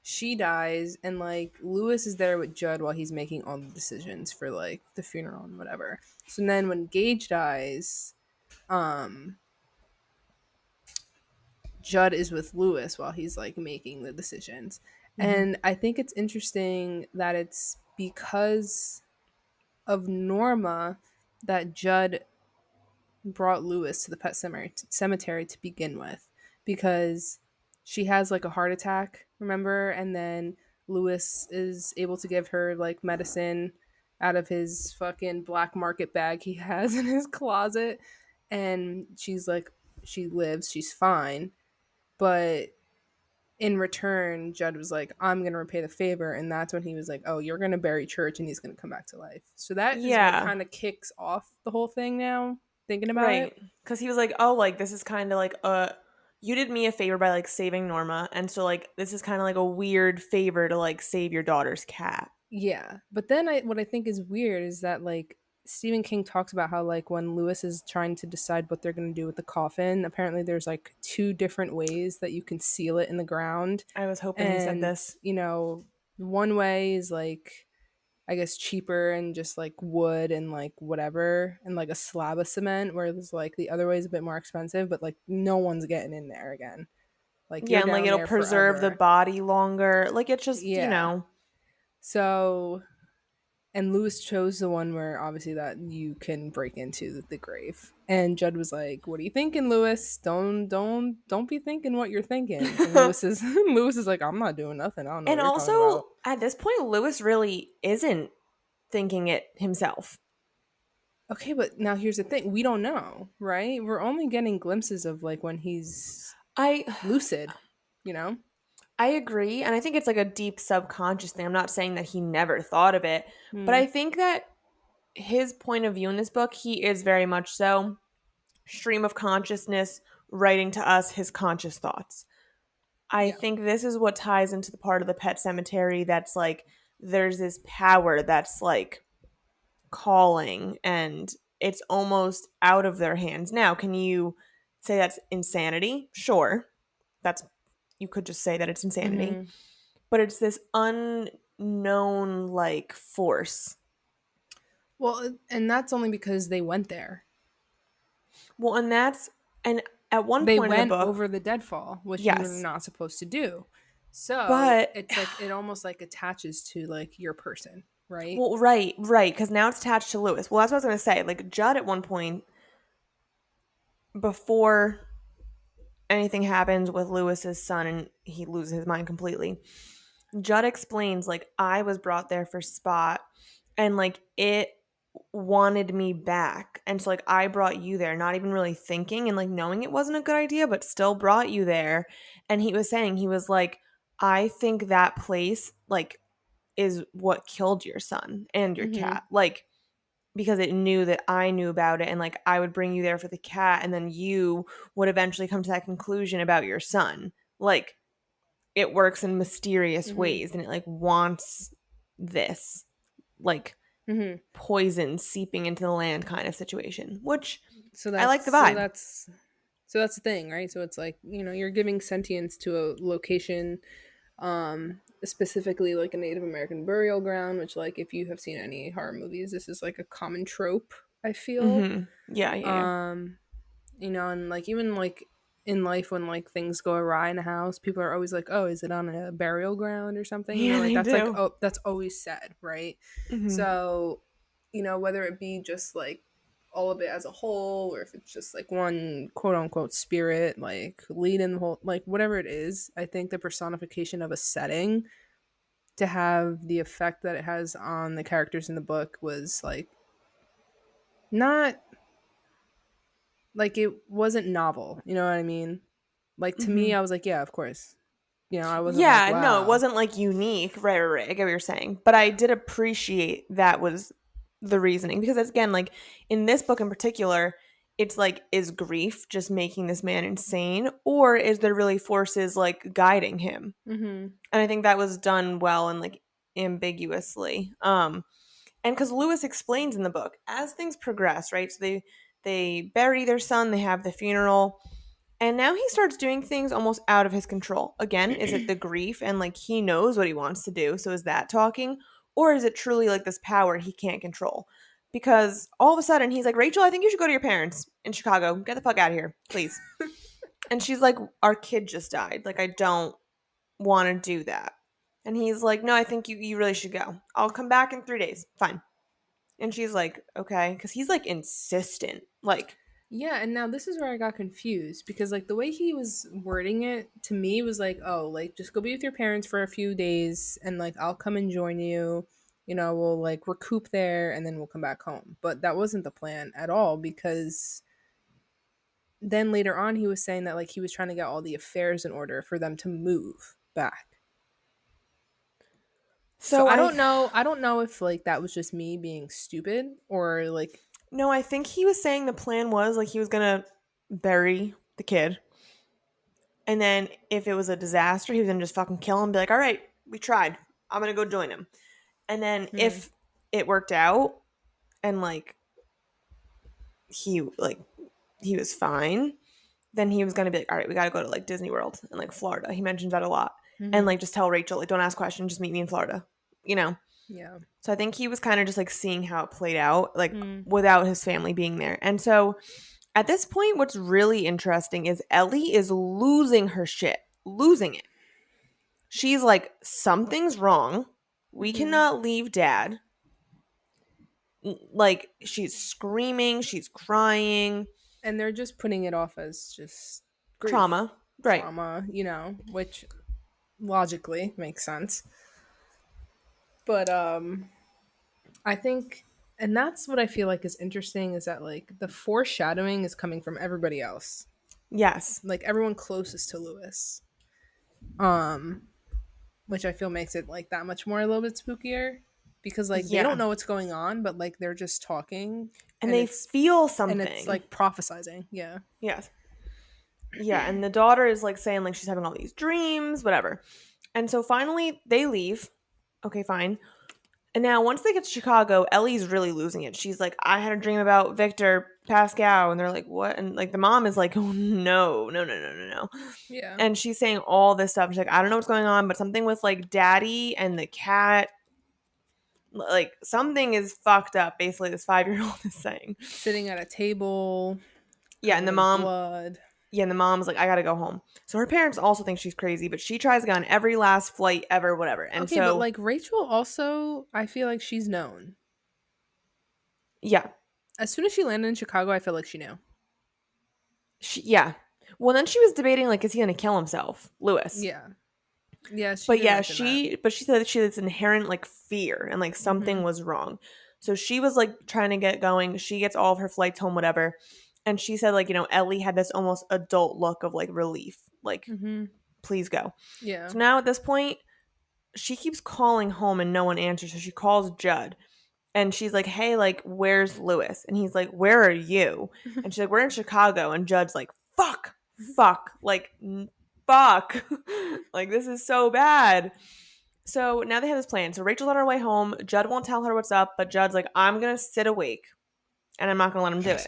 she dies and like Lewis is there with Judd while he's making all the decisions for like the funeral and whatever. So then when Gage dies, um Judd is with Lewis while he's like making the decisions.
Mm-hmm.
And I think it's interesting that it's because of Norma that Judd brought Lewis to the cemetery to begin with because she has like a heart attack, remember? And then Lewis is able to give her like medicine out of his fucking black market bag he has in his closet. And she's like, she lives, she's fine. But in return, Judd was like, I'm going to repay the favor. And that's when he was like, oh, you're going to bury Church and he's going to come back to life. So that is what
Yeah,
kind of kicks off the whole thing now, thinking about it.
right. Because he was like, oh, like this is kind of like you did me a favor by like saving Norma, and so like this is kind of like a weird favor to like save your daughter's cat.
Yeah. But then what I think is weird is that like Stephen King talks about how like when Lewis is trying to decide what they're going to do with the coffin, apparently there's like two different ways that you can seal it in the ground.
I was hoping you said
And,
this.
one way is like I guess, cheaper and just like wood and like whatever and like a slab of cement, whereas like the other way is a bit more expensive, but like no one's getting in there again. Like
Yeah,
you're
and like
down
it'll
there
preserve the
forever.
body longer. Like it's just,
Yeah. So, and Lewis chose the one where obviously that you can break into the grave. And Judd was like, "What are you thinking, Lewis? Don't be thinking what you're thinking." And Lewis is Lewis is like, "I'm not doing nothing. I don't know
And
what you're
also,
talking about."
at this point, Lewis really isn't thinking it himself.
Okay, but now here's the thing. We don't know, right? We're only getting glimpses of like when he's
I
lucid, you know?
I agree, and I think it's like a deep subconscious thing. I'm not saying that he never thought of it, but
Mm,
I think that his point of view in this book, he is very much so stream of consciousness writing to us his conscious thoughts. I
yeah.
think this is what ties into the part of the pet cemetery that's like there's this power that's like calling and it's almost out of their hands. Now, can you say that's insanity? Sure. That's you could just say that it's insanity.
Hmm.
But it's this unknown like force.
Well, and that's only because they went there.
Well, and at one
They
point in the
went
book,
over the deadfall, which you're
yes.
not supposed to do. So
But
it's like it almost like attaches to like your person, right?
well, right, because now it's attached to Lewis. Well, that's what I was gonna say. Like Judd at one point, before anything happens with Lewis's son and he loses his mind completely, Judd explains like I was brought there for Spot and like it wanted me back. And so like I brought you there, not even really thinking and like knowing it wasn't a good idea, but still brought you there. And he was saying, he was like, I think that place like is what killed your son and your
Mm-hmm.
cat. Like because it knew that I knew about it and like I would bring you there for the cat and then you would eventually come to that conclusion about your son. Like it works in mysterious
Mm-hmm.
ways and it like wants this like
Mm-hmm.
poison seeping into the land kind of situation, which
So
I
that's
like the
so
vibe.
that's so that's the thing, right? So it's like, you're giving sentience to a location, specifically like a Native American burial ground, which like if you have seen any horror movies, this is like a common trope, I feel.
Yeah, yeah, yeah.
Um, and like even like in life when like things go awry in a house, people are always like, "Oh, is it on a burial ground or something?"
Yeah,
Like
they
that's like,
do.
oh, that's always said, right? So, whether it be just like all of it as a whole, or if it's just like one quote unquote spirit, like leading the whole, like whatever it is, I think the personification of a setting to have the effect that it has on the characters in the book was like not like it wasn't novel. You know what I mean? Like to me, I was like, yeah, of course. I wasn't like,
Yeah, no, it
wow.
wasn't like unique. Right. I get what you're saying. But I
Yeah.
did appreciate that was the reasoning because, again, like in this book in particular, it's like, is grief just making this man insane or is there really forces like guiding him?
Mm-hmm.
And I think that was done well and like ambiguously. And because Lewis explains in the book as things progress, right? So they bury their son, they have the funeral, and now he starts doing things almost out of his control. Again, is it the grief and like he knows what he wants to do? So is that talking? Or is it truly like this power he can't control? Because all of a sudden he's like, Rachel, I think you should go to your parents in Chicago. Get the fuck out of here, please. And she's like, our kid just died. Like, I don't want to do that. And he's like, no, I think you really should go. I'll come back in 3 days. Fine. And she's like, okay. Because he's like insistent. Like,
Yeah, and now this is where I got confused because like the way he was wording it to me was like, oh, like just go be with your parents for a few days and like I'll come and join you. We'll like recoup there and then we'll come back home. But that wasn't the plan at all because then later on he was saying that like he was trying to get all the affairs in order for them to move back. So
so
I don't know if like that was just me being stupid or like
no, I think he was saying the plan was like he was going to bury the kid. And then if it was a disaster, he was going to just fucking kill him and be like, all right, we tried. I'm going to go join him. And then
hmm,
if it worked out and like he was fine, then he was gonna be like, all right, we gotta go to like Disney World and like Florida. He mentions that a lot. And
hmm,
like just tell Rachel, like, don't ask questions, just meet me in Florida. You know?
Yeah.
So I think he was kind of just like seeing how it played out, like
Mm.
without his family being there. And so at this point, what's really interesting is Ellie is losing her shit, losing it. She's like, something's wrong. We
Hmm.
cannot leave dad. Like, she's screaming, she's crying,
And they're just putting it off as just grief,
trauma. Right.
trauma, which logically makes sense. But I think, and that's what I feel like is interesting, is that like the foreshadowing is coming from everybody else,
Yes.
like everyone closest to Lewis, um which I feel makes it like that much more a little bit spookier, because like they don't
Yeah.
know what's going on, but like they're just talking,
And
and
they
it's
feel
and it's
something.
like prophesizing. Yeah.
Yes. Yeah. And the daughter is like saying, like, she's having all these dreams, whatever. And so finally they leave. Okay, fine. And now, once they get to Chicago, Ellie's really losing it. She's like, I had a dream about Victor Pascal. And they're like, what? And like, the mom is like, oh, no, no, no, no, no, no.
Yeah.
And she's saying all this stuff. She's like, I don't know what's going on, but something with like daddy and the cat, like, something is fucked up, basically, this 5-year-old is saying.
Sitting at a table
Yeah. And
covered
the
in
mom,
blood.
yeah, and the mom's like, I gotta go home. So her parents also think she's crazy, but she tries to go on every last flight ever, whatever. And
Okay, but
so,
like Rachel also, I feel like she's known.
yeah,
As soon as she landed in Chicago, I feel like she knew.
yeah. Well, then she was debating, like, is he gonna kill himself, Lewis?
Yeah. Yeah, she
But
did
yeah,
mention that.
she said that she had this inherent like fear and like something
Mm-hmm.
was wrong. So she was like trying to get going. She gets all of her flights home, whatever. And she said, like, Ellie had this almost adult look of like relief. Like,
Mm-hmm.
please go.
Yeah.
So now at this point, she keeps calling home and no one answers. So she calls Judd and she's like, hey, like, where's Lewis? And he's like, where are you? And she's like, we're in Chicago. And Judd's like, fuck, fuck, like, fuck. Like, this is so bad. So now they have this plan. So Rachel's on her way home. Judd won't tell her what's up, but Judd's like, I'm going to sit awake and I'm not going to let him do it.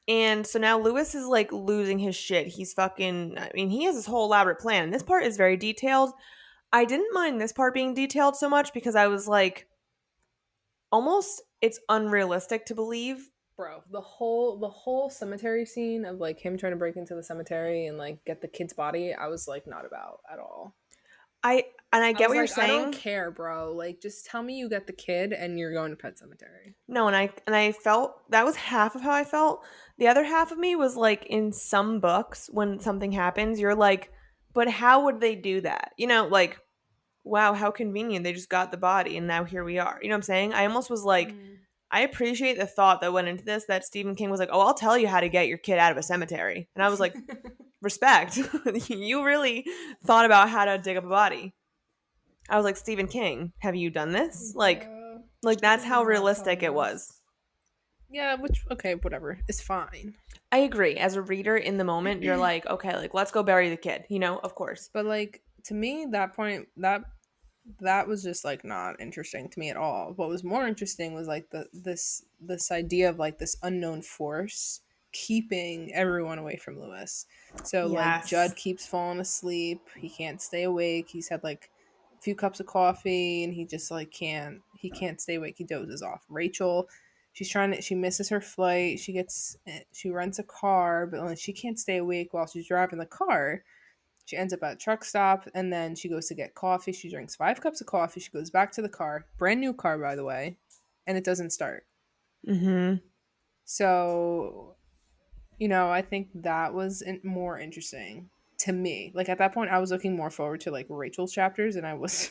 And so now Lewis is like losing his shit. He's fucking, I mean, he has this whole elaborate plan. And this part is very detailed. I didn't mind this part being detailed so much because I was like, almost it's unrealistic to believe.
Bro, the whole cemetery scene of like him trying to break into the cemetery and like get the kid's body, I was like not about at all.
I
I
get
was
what you're
like, I don't
saying.
care, bro. Like, just tell me you get the kid and you're going to Pet Cemetery.
No, and I felt that was half of how I felt. The other half of me was like in some books when something happens, you're like, but how would they do that? Like, wow, how convenient. They just got the body and now here we are. You know what I'm saying? I almost was like,
Mm.
I appreciate the thought that went into this that Stephen King was like, "Oh, I'll tell you how to get your kid out of a cemetery." And I was like, "Respect. You really thought about how to dig up a body." I was like, "Stephen King, have you done this?"
Yeah,
Like
I
that's
think
how
he's not telling
realistic it was.
us. Yeah, which okay, whatever. It's fine.
I agree. As a reader in the moment, you're like, "Okay, like let's go bury the kid." Of course.
But like to me, that point that was just like not interesting to me at all. What was more interesting was like this idea of like this unknown force keeping everyone away from Lewis. So like
Yes.
Judd keeps falling asleep. He can't stay awake. He's had like a few cups of coffee and he just like can't stay awake. He dozes off. Rachel, she misses her flight. She rents a car, but like, she can't stay awake while she's driving the car. She ends up at a truck stop and then she goes to get coffee. She drinks 5 cups of coffee. She goes back to the car, brand new car, by the way, and it doesn't start.
Mhm.
So, I think that was more interesting to me. Like at that point, I was looking more forward to like Rachel's chapters and I was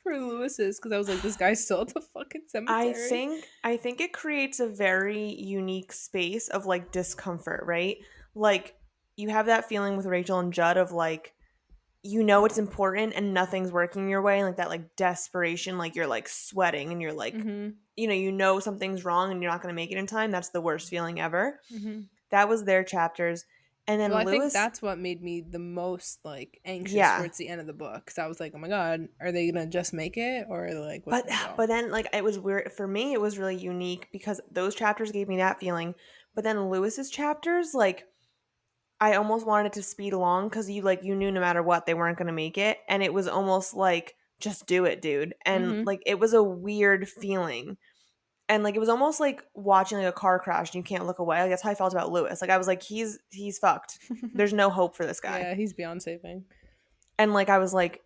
for Lewis's because I was like, this guy's still at the fucking
I
cemetery.
think I think it creates a very unique space of like discomfort, right? Like you have that feeling with Rachel and Judd of like it's important and nothing's working your way, like that like desperation, like you're like sweating and you're like
Mm-hmm.
something's wrong and you're not going to make it in time. That's the worst feeling ever.
Mm-hmm.
That was their chapters. And
Well,
then
I think
Lewis,
that's what made me the most like anxious
yeah.
towards the end of the book because I was like, oh my god, are they gonna just make it or like what's
But
gonna go?
but then like it was weird for me, it was really unique because those chapters gave me that feeling. But then Lewis's chapters, like I almost wanted it to speed along because you knew no matter what they weren't going to make it, and it was almost like just do it, dude. And
Mhm.
like it was a weird feeling. And like it was almost like watching like a car crash and you can't look away. Like that's how I felt about Lewis. Like I was like, he's fucked. There's no hope for this guy.
Yeah, he's beyond saving.
And like I was like,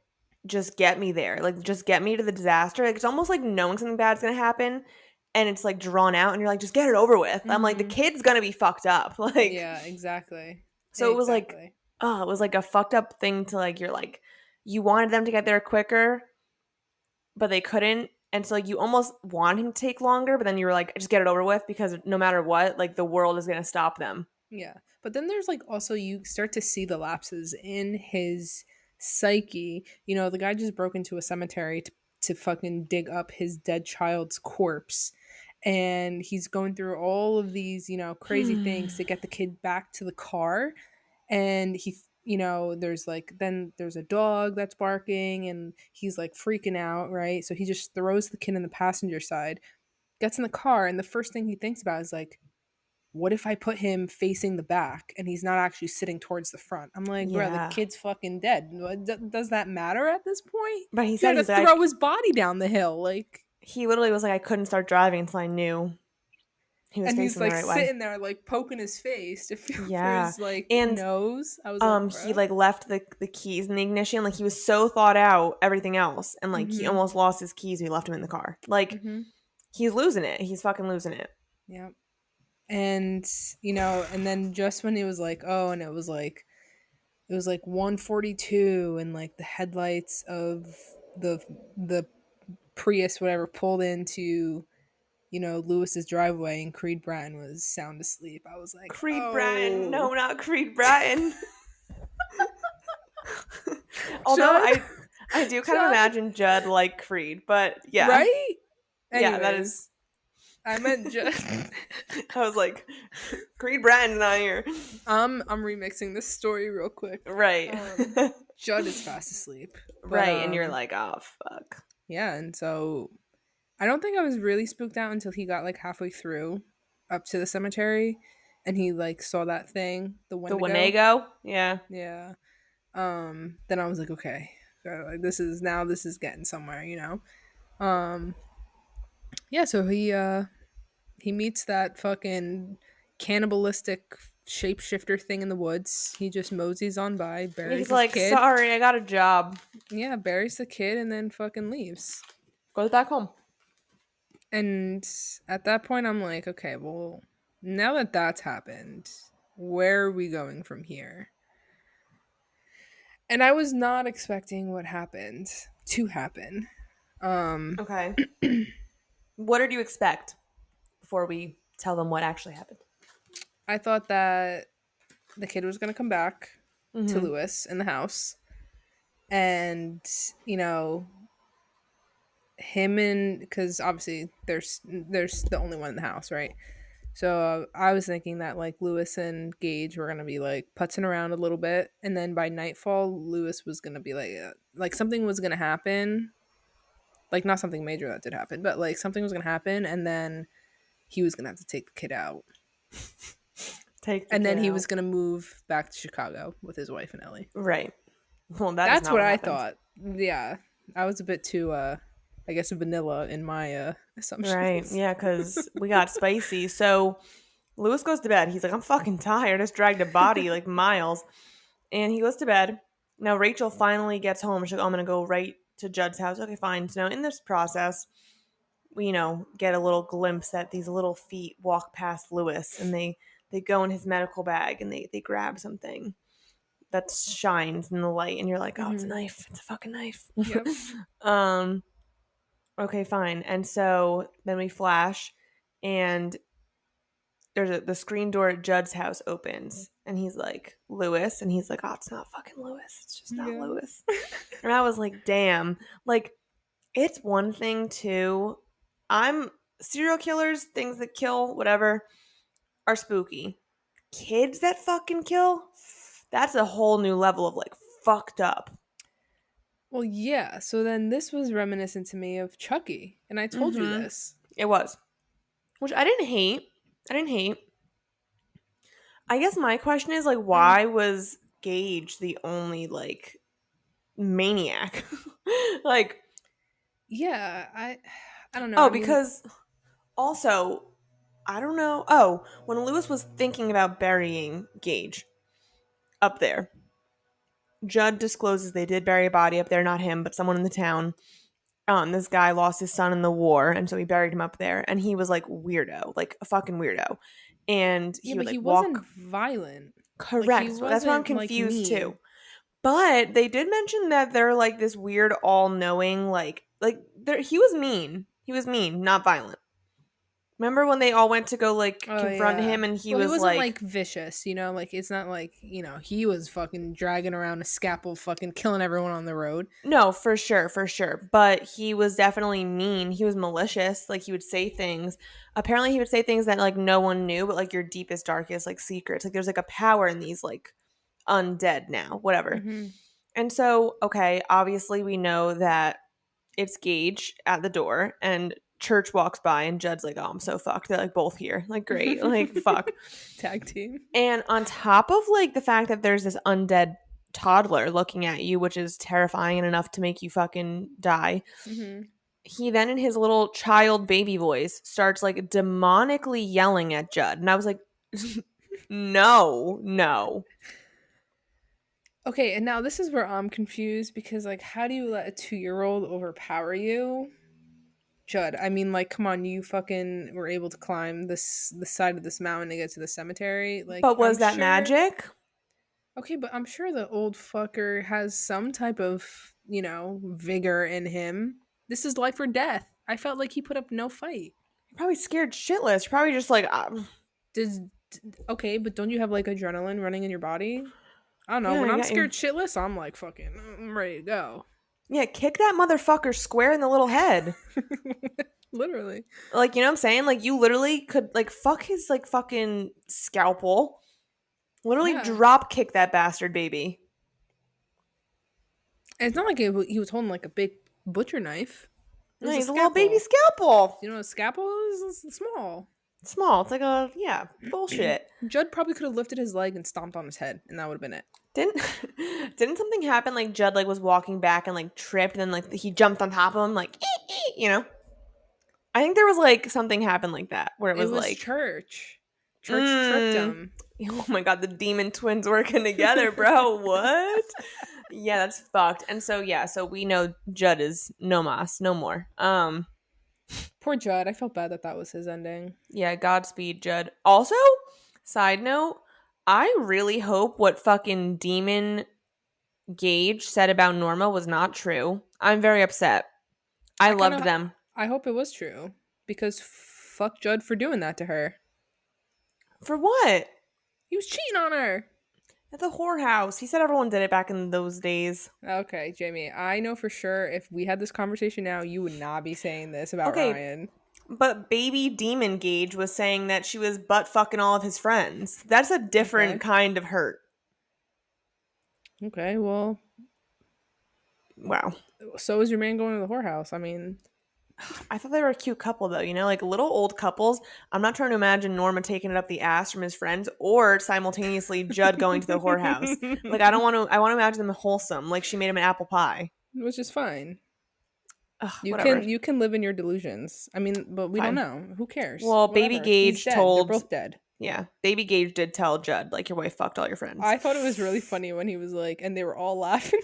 just get me there. Like just get me to the disaster. Like it's almost like knowing something bad's gonna happen and it's like drawn out and you're like, just get it over with. I'm like, the
Mhm.
kid's gonna be fucked up. Like
Yeah, exactly.
so it was like,
Exactly.
oh, it was like a fucked up thing to like you're like you wanted them to get there quicker, but they couldn't. And so like you almost want him to take longer, but then you were like, just get it over with because no matter what, like the world is gonna stop them.
Yeah. But then there's like also you start to see the lapses in his psyche. You know, the guy just broke into a cemetery to fucking dig up his dead child's corpse. And he's going through all of these, you know, crazy things to get the kid back to the car. And you know, there's like, then there's a dog that's barking and he's like freaking out, right? So he just throws the kid in the passenger side, gets in the car, and the first thing he thinks about is like, what if I put him facing the back and he's not actually sitting towards the front? I'm like, bro, the
Yeah.
kid's fucking dead. Does that matter at this point?
But he
You
said
had
he's
to
like
throw his body down the hill, like,
he literally was like, I couldn't start driving until I knew he was
and he's
facing the
like
right way.
sitting there, like poking his face to feel for
Yeah.
his like
And
nose. I was like,
he
bro.
like left the keys in the ignition. Like he was so thought out, everything else. And like he
Mm-hmm.
almost lost his keys when he left him in the car. Like
Mm-hmm.
he's losing it. He's fucking losing it.
Yeah. And you know, and then just when he was like, oh, and it was like 1:42, and like the headlights of the Prius, whatever, pulled into, you know, Lewis's driveway, and Creed Bratton was sound asleep. I was like,
Creed Bratton.
oh,
No, not Creed Bratton. Although
Judd,
I do kind of
Judd,
imagine Judd like Creed, but yeah.
right?
Yeah, that
Anyways,
is
I meant Judd.
I was like Creed Bratton not here.
I'm remixing this story real quick.
Right.
Um, Judd is fast asleep, but
Right, and you're like, "Oh fuck."
yeah, and so I don't think I was really spooked out until he got like halfway through up to the cemetery, and he like saw that thing, the
The
Wendigo.
Winnebago? Yeah.
Yeah. Then I was like, okay, like, this is getting somewhere, you know. Um, yeah, so he meets that fucking cannibalistic shapeshifter thing in the woods. He just moseys on by, buries
He's
his
like,
kid.
"Sorry, I got a job.
Yeah, buries the kid and then fucking leaves.
Goes back home."
And at that point, I'm like, okay, well, now that that's happened, where are we going from here? And I was not expecting what happened to happen. Um,
Okay. What did you expect before we tell them what actually happened?
I thought that the kid was going to come back to
Mhm.
Lewis in the house, and you know, him, and because obviously there's the only one in the house, right? So I was thinking that like Lewis and Gage were gonna be like putzing around a little bit, and then by nightfall, Lewis was gonna be like something was gonna happen, like not something major that did happen, but like something was gonna happen, and then he was gonna have to take the kid out,
Take the
and
kid
then he was
out.
gonna move back to Chicago with his wife and Ellie.
Right. Well, that is
That's
not
what
what
I
happened.
thought. Yeah, I was a bit too, I guess, vanilla in my
Right.
assumptions.
Yeah, cuz we got spicy. So, Lewis goes to bed. He's like, "I'm fucking tired. I just dragged a body like miles." And he goes to bed. Now Rachel finally gets home. She's like, "Oh, I'm gonna go right to Judd's house." Okay, fine. So now in this process, we get a little glimpse that these little feet walk past Lewis, and they go in his medical bag and they grab something that shines in the light, and you're like, "Oh, it's a
Hmm.
knife. It's a fucking knife."
Yep.
um. Okay, fine. And so then we flash, and the screen door at Judd's house opens, and he's like, "Lewis," and he's like, "Oh, it's not fucking Lewis. It's just not
Yeah.
Lewis." And I was like, "Damn!" Like, it's one thing too. I'm serial killers, things that kill, whatever, are spooky. Kids that fucking kill, that's a whole new level of like fucked up.
Well, yeah. So then this was reminiscent to me of Chucky, and I told you
Mm-hmm.
this.
It was, which I didn't hate. I didn't hate. I guess my question is like,
Mm.
why was Gage the only like maniac? Like,
Yeah, I don't know.
Oh,
I mean,
because also, I don't know. Oh, when Lewis was thinking about burying Gage up there, Judd discloses they did bury a body up there, not him, but someone in the town. This guy lost his son in the war, and so he buried him up there, and he was like weirdo, like a fucking weirdo. And
yeah,
he would
but he
like
wasn't
walk
violent. Like he
correct. That's why I'm
wasn't like
confused too.
mean.
But they did mention that they're like this weird all-knowing like he was mean. He was mean, not violent. Remember when they all went to go like
Oh
confront
yeah.
him and he
Well, he
was
wasn't
like,
like vicious, you know. Like it's not like he was fucking dragging around a scalpel, fucking killing everyone on the road.
no, for sure, for sure. But he was definitely mean. He was malicious. Like he would say things. Apparently he would say things that like no one knew, but like your deepest, darkest like secrets. Like there's like a power in these like undead now, whatever.
Mm-hmm.
And so, okay, obviously we know that it's Gage at the door and Church walks by and Judd's like, oh, I'm so fucked. They're like both here. Like, great. Like, fuck.
Tag team.
And on top of like the fact that there's this undead toddler looking at you, which is terrifying and enough to make you fucking die,
Mm-hmm.
he then in his little child baby voice starts like demonically yelling at Judd. And I was like, no, no.
Okay, and now this is where I'm confused because like, how do you let a 2-year-old overpower you? Judd, I mean, like, come on, you fucking were able to climb the side of this mountain to get to the cemetery. Like,
But
I'm
was that
sure.
magic?
Okay, but I'm sure the old fucker has some type of, vigor in him. This is life or death. I felt like he put up no fight.
You're probably scared shitless. You're probably just like,
Does Okay, but don't you have like adrenaline running in your body? I don't know.
yeah,
When
I
I'm
got you.
scared shitless, I'm like fucking, I'm ready to go.
Yeah, kick that motherfucker square in the little head.
Literally.
Like, you know what I'm saying? Like, you literally could, like, fuck his, like, fucking scalpel. Literally
Yeah.
drop kick that bastard baby.
And it's not like he was holding like a big butcher knife. It
No,
was a
he's a little baby
scalpel.
scalpel.
You know what a scalpel is? It's small.
It's small. It's like a, yeah, bullshit.
Judd probably could have lifted his leg and stomped on his head, and that would have been it.
Didn't didn't something happen like Judd like was walking back and like tripped and then like he jumped on top of him like you know? I think there was like something happened like that where it
It
was
was
like
church. Church tripped
mm,
him.
oh my god, the demon twins working together, bro. What? Yeah, that's fucked. And so yeah, so we know Judd is no mas, no more.
Poor Judd. I felt bad that that was his ending.
Yeah, Godspeed, Judd. Also, side note, I really hope what fucking demon Gage said about Norma was not true. I'm very upset. I
I kind
loved
of,
them.
I hope it was true because fuck Judd for doing that to her.
For what?
He was cheating on her.
At the whorehouse. He said everyone did it back in those days.
Okay, Jamie, I know for sure if we had this conversation now, you would not be saying this about
Okay,
Ryan.
but baby demon Gage was saying that she was butt fucking all of his friends. That's a different
Okay.
kind of hurt.
Okay, well,
Wow.
so is your man going to the whorehouse? I mean,
I thought they were a cute couple though, you know, like little old couples. I'm not trying to imagine Norma taking it up the ass from his friends or simultaneously Judd going to the whorehouse. Like I want to imagine them wholesome, like she made him an apple pie.
which is fine.
Ugh,
You
whatever.
can you can live in your delusions. I mean, but we don't
Fine.
know. Who cares?
Well, baby
Whatever. He's
Gage
dead. They're
told
both dead.
yeah, baby Gage did tell Judd like your wife fucked all your friends.
I thought it was really funny when he was like, and they were all laughing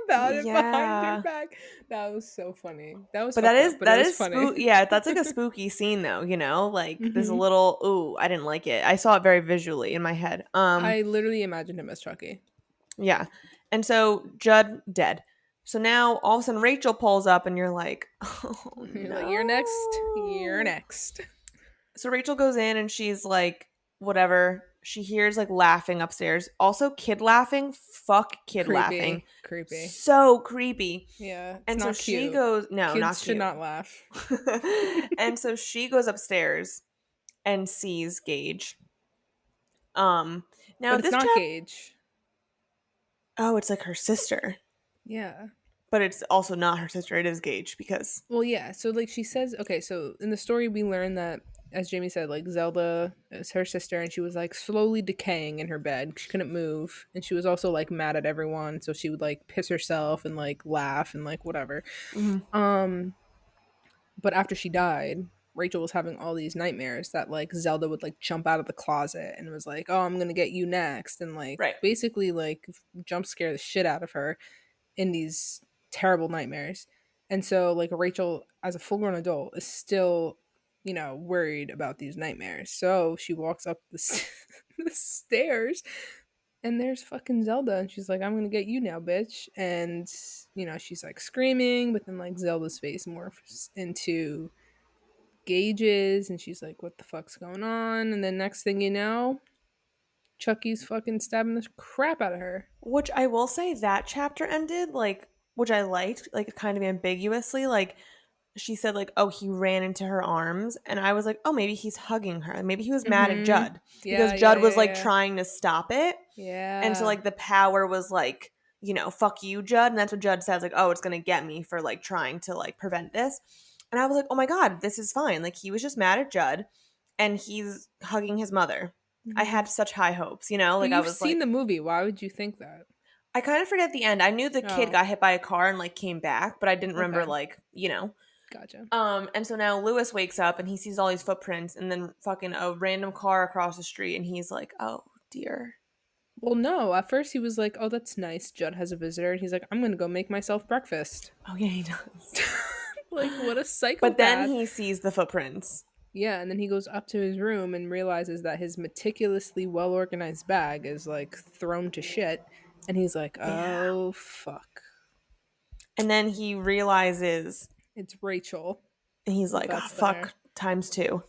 about it behind your
Yeah.
back. That was so funny. That was
But
fucked up, but it
that
was
is
funny.
spook. Yeah, that's like a spooky scene though. You know, like there's a
hmm
little. Ooh, I didn't like it. I saw it very visually in my head.
I literally imagined him as Chucky.
Yeah, and so Judd dead. So now all of a sudden Rachel pulls up, and you're like, oh
You're like, you're next. You're
no.
next.
So Rachel goes in, and she's like, whatever. She hears like laughing upstairs. Also, kid laughing. Fuck kid laughing.
Creepy. Creepy.
So creepy.
Yeah, it's
And so
not
she
cute.
goes, no, not
Kids should
cute.
not laugh.
And so she goes upstairs and sees Gage. Now
But it's
this
not
chap,
Gage.
oh, it's like her sister,
Yeah.
but it's also not her sister. It is Gage because
Well, yeah. So like she says, okay. So in the story, we learn that as Jamie said, like Zelda is her sister, and she was like slowly decaying in her bed. She couldn't move, and she was also like mad at everyone, so she would like piss herself and like laugh and like whatever.
Mhm.
Um, but after she died, Rachel was having all these nightmares that like Zelda would like jump out of the closet and was like, "Oh, I'm gonna get you next," and like
Right.
basically like jump scare the shit out of her in these terrible nightmares. And so like Rachel as a full-grown adult is still, worried about these nightmares. So she walks up the stairs and there's fucking Zelda and she's like, "I'm going to get you now, bitch." And she's like screaming, but then like Zelda's face morphs into Gage's and she's like, "What the fuck's going on?" And then next thing you know, Chucky's fucking stabbing the crap out of her.
Which I will say that chapter ended like, which I liked, like kind of ambiguously. Like she said, like, oh, he ran into her arms, and I was like, oh, maybe he's hugging her. Maybe he was mad at
Mhm.
Judd because
Yeah, yeah,
Judd
yeah,
was like
yeah.
trying to stop it, and so
Yeah.
like the power was like, fuck you, Judd, and that's what Judd says, like, oh, it's gonna get me for like trying to like prevent this, and I was like, oh my god, this is fine. Like he was just mad at Judd, and he's hugging his mother. I
Mhm.
had such high hopes,
But
like I
you've
was
seen
like,
the movie. Why would you think that?
I kind of forget at the end. I knew the kid
Oh,
got hit by a car and like came back, but I didn't remember
okay.
like.
Gotcha.
And so now Lewis wakes up and he sees all these footprints and then fucking a random car across the street and he's like, "Oh dear."
Well, no. At first, he was like, "Oh, that's nice. Judd has a visitor," and he's like, "I'm gonna go make myself breakfast."
Oh yeah, he does.
Like, what a
But then
psychopath.
he sees the footprints.
Yeah, and then he goes up to his room and realizes that his meticulously well organized bag is like thrown to shit. And he's like,
Yeah.
"Oh, fuck.
And then he realizes
It's Rachel
and he's
who
like, "Oh
left there."
fuck, times two."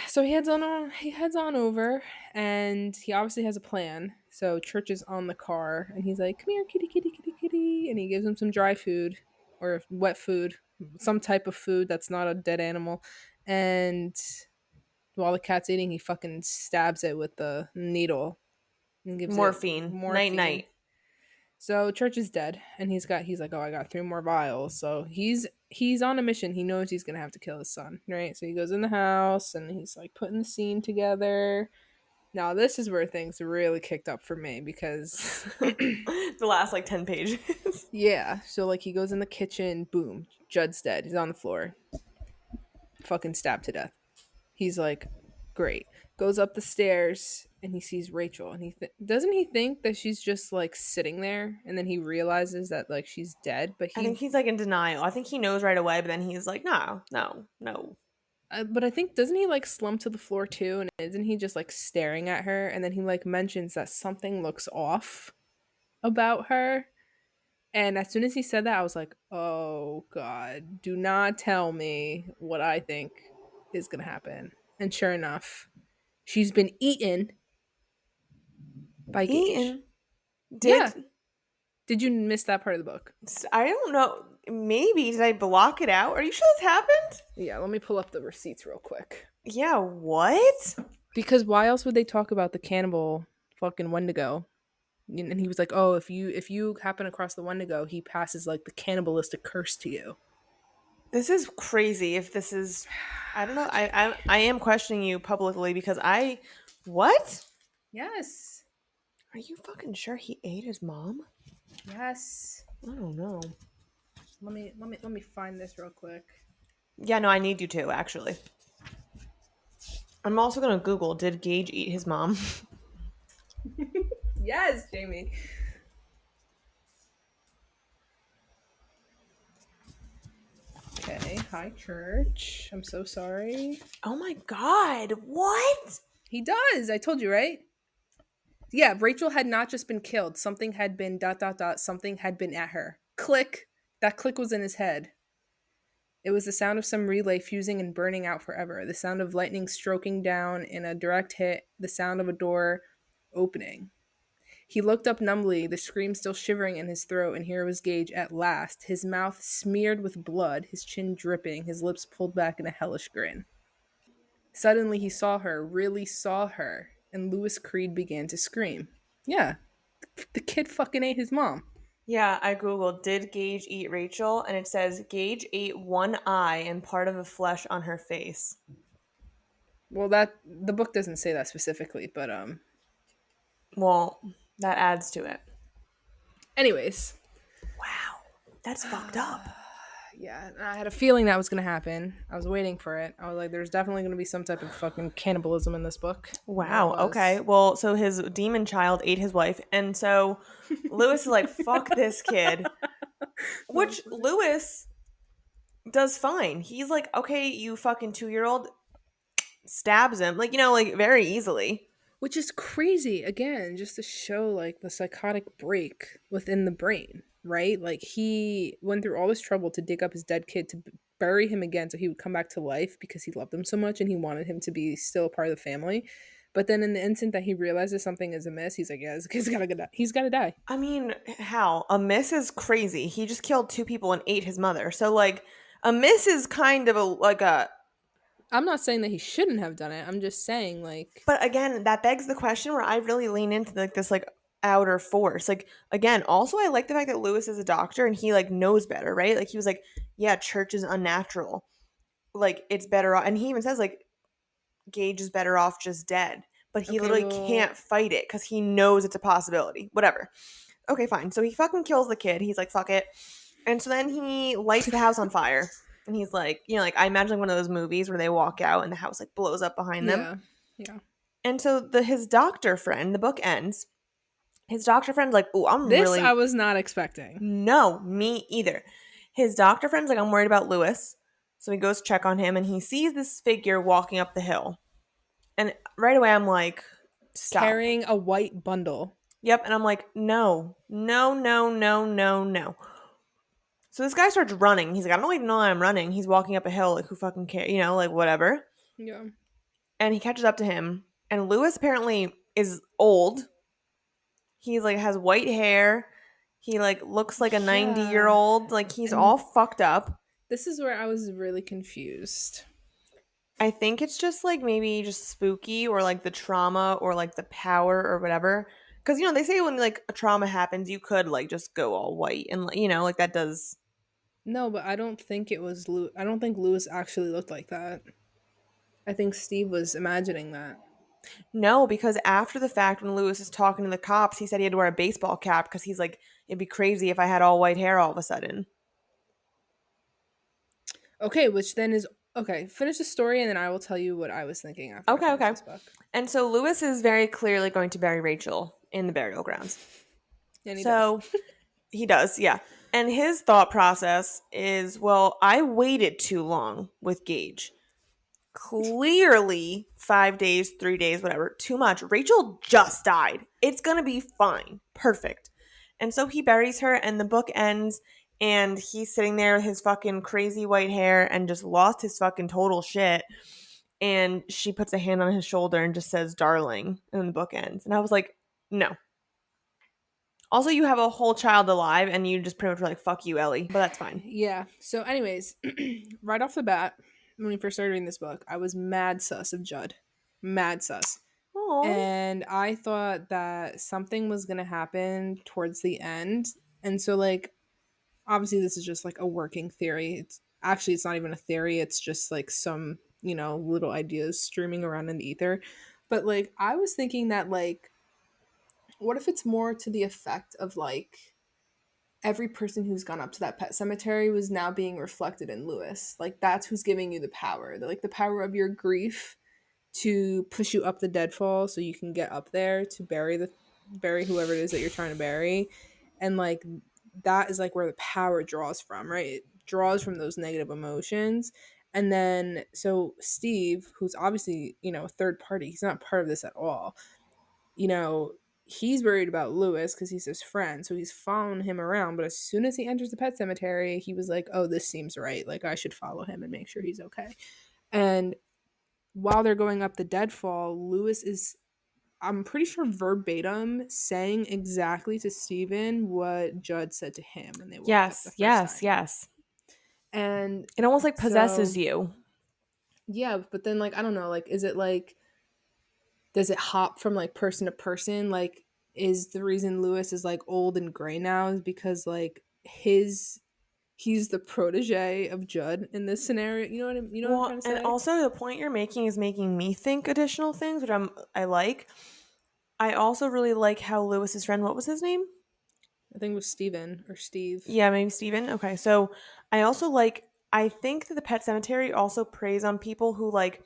So he heads on over and he obviously has a plan. So Church is on the car and he's like, "Come here, kitty, kitty, kitty, kitty," and he gives him some dry food or wet food, some type of food that's not a dead animal. And while the cat's eating, he fucking stabs it with the needle and gives it
Morphine. Night
morphine.
night.
So Church is dead, and he's like, "Oh, I got three more vials." So he's on a mission. He knows he's gonna have to kill his son, right? So he goes in the house and he's like putting the scene together. Now this is where things really kicked up for me because
The last like 10 pages.
yeah. So like he goes in the kitchen, boom, Judd's dead. He's on the floor, fucking stabbed to death. He's like, great. Goes up the stairs and he sees Rachel, and doesn't he think that she's just like sitting there, and then he realizes that like she's dead, but
I think he's like in denial. I think he knows right away, but then he's like, "No, no, no."
but I think doesn't he like slump to the floor too, and isn't he just like staring at her, and then he like mentions that something looks off about her, and as soon as he said that, I was like, oh god, do not tell me what I think is gonna happen. And sure enough, she's been eaten by Gage.
Eaton
Yeah.
did
Did you miss that part of the book?
I don't know. Maybe did I block it out? Are you sure this happened?
Yeah, let me pull up the receipts real quick.
Yeah, what?
Because why else would they talk about the cannibal fucking Wendigo? And he was like, "Oh, if you happen across the Wendigo, he passes like the cannibalistic curse to you."
This is crazy. If this is, I don't know. I
Jamie.
I, I am questioning you publicly because I, what?
Yes.
Are you fucking sure he ate his mom?
Yes.
I don't know.
Let me find this real quick.
Yeah, no, I need you to actually. I'm also gonna Google. Did Gage eat his mom?
Yes, Jamie. Okay. Hi, church. I'm so sorry.
Oh my god! What?
He does. I told you, right? Yeah, Rachel had not just been killed. Something had been dot dot dot. Something had been at her. Click. That click was in his head. It was the sound of some relay fusing and burning out forever. The sound of lightning stroking down in a direct hit. The sound of a door opening. He looked up numbly, the scream still shivering in his throat, and here was Gage at last, his mouth smeared with blood, his chin dripping, his lips pulled back in a hellish grin. Suddenly he saw her, really saw her, and Lewis Creed began to scream. Yeah, the kid fucking ate his mom.
Yeah, I googled. Did Gage eat Rachel? And it says Gage ate one eye and part of the flesh on her face.
Well, that the book doesn't say that specifically, but
Well, that adds to it.
anyways,
Wow, that's fucked up.
yeah, I had a feeling that was gonna happen. I was waiting for it. I was like, there's definitely gonna be some type of fucking cannibalism in this book, and there it
Wow. Okay.
was.
Well, so his demon child ate his wife, and so Lewis is like, "Fuck this kid,"
That was
which
funny.
Lewis does fine. He's like, "Okay, you fucking 2 year old," stabs him, like like very easily.
Which is crazy again, just to show like the psychotic break within the brain, right? Like he went through all this trouble to dig up his dead kid to bury him again so he would come back to life because he loved him so much and he wanted him to be still a part of the family. But then in the instant that he realizes something is amiss, he's like, yeah, this kid's gotta die. He's gotta die.
I mean, how a miss is crazy. He just killed two people and ate his mother. So like, a miss is kind of a like a.
I'm not saying that he shouldn't have done it. I'm just saying like,
But again, that begs the question where I really lean into like this like outer force. Like again, also I like the fact that Lewis is a doctor and he like knows better, right? Like he was like, yeah, church is unnatural. Like it's better off, and he even says like Gage is better off just dead. But he
okay,
literally can't
well,
fight it because he knows it's a possibility. Whatever. Okay, fine. So he fucking kills the kid. He's like, fuck it. And so then he lights the house on fire. And he's like, like I imagine like one of those movies where they walk out and the house like blows up behind them.
yeah, yeah.
And so his doctor friend, the book ends. His doctor friend's like, "Oh, I'm
This I
really
was not expecting.
no, me either." His doctor friend's like, "I'm worried about Lewis." So he goes to check on him and he sees this figure walking up the hill. And right away I'm like, "Stop."
Carrying a white bundle.
Yep, and I'm like, "No. No, no, no, no, no." So this guy starts running. He's like, "I don't even know I'm running." He's walking up a hill like who fucking cares, like whatever.
Yeah.
And he catches up to him. And Lewis apparently is old. He's like has white hair. He like looks like a 90-year
Yeah.
old. Like he's
And
all fucked up.
this is where I was really confused.
I think it's just like maybe just spooky or like the trauma or like the power or whatever. Because they say when like a trauma happens, you could like just go all white and like like that does.
No, but I don't think it was I don't think Lewis actually looked like that. I think Steve was imagining that.
No, because after the fact, when Lewis is talking to the cops, he said he had to wear a baseball cap because he's like, it'd be crazy if I had all white hair all of a sudden.
Okay, which then is okay, finish the story and then I will tell you what I was thinking after I
Okay,
finished
okay.
this book.
And so Lewis is very clearly going to bury Rachel in the burial grounds.
And he does.
So he does, yeah. And his thought process is, well, I waited too long with Gage. Clearly, 5 days, 3 days, whatever, too much. Rachel just died. It's gonna be fine. Perfect. And so he buries her, and the book ends, and he's sitting there with his fucking crazy white hair and just lost his fucking total shit. And she puts a hand on his shoulder and just says, darling, and then the book ends. And I was like, no. Also, you have a whole child alive, and you just pretty much were like, fuck you, Ellie, but that's fine.
Yeah. So anyways, right off the bat, when we first started reading this book, I was mad sus of Judd. Mad sus.
Oh,
And I thought that something was gonna happen towards the end. And so like obviously this is just like a working theory. It's not even a theory, it's just like some, little ideas streaming around in the ether. But like I was thinking that like what if it's more to the effect of like every person who's gone up to that pet cemetery was now being reflected in Lewis. Like that's who's giving you the power. Like the power of your grief to push you up the deadfall so you can get up there to bury whoever it is that you're trying to bury. And like that is like where the power draws from, right? It draws from those negative emotions. And then so Steve, who's obviously, a third party, he's not part of this at all. You know, he's worried about Lewis because he's his friend. So he's following him around. But as soon as he enters the pet cemetery, he was like, oh, this seems right. Like I should follow him and make sure he's okay. And while they're going up the deadfall, Lewis is, I'm pretty sure, verbatim saying exactly to Steven what Judd said to him when they walked up the
yes,
first
yes,
time.
yes.
And
It almost like possesses
so,
you.
yeah, but then, like, I don't know, like, is it like, does it hop from like person to person? Like, is the reason Lewis is like old and gray now is because like his he's the protege of Judd in this scenario. You know what I'm
Well,
trying to
and
say?
also the point you're making is making me think additional things, which I like. I also really like how Lewis's friend, what was his name?
I think it was Steven or Steve.
Yeah, maybe Steven. Okay. So I also like, I think that the Pet Cemetery also preys on people who like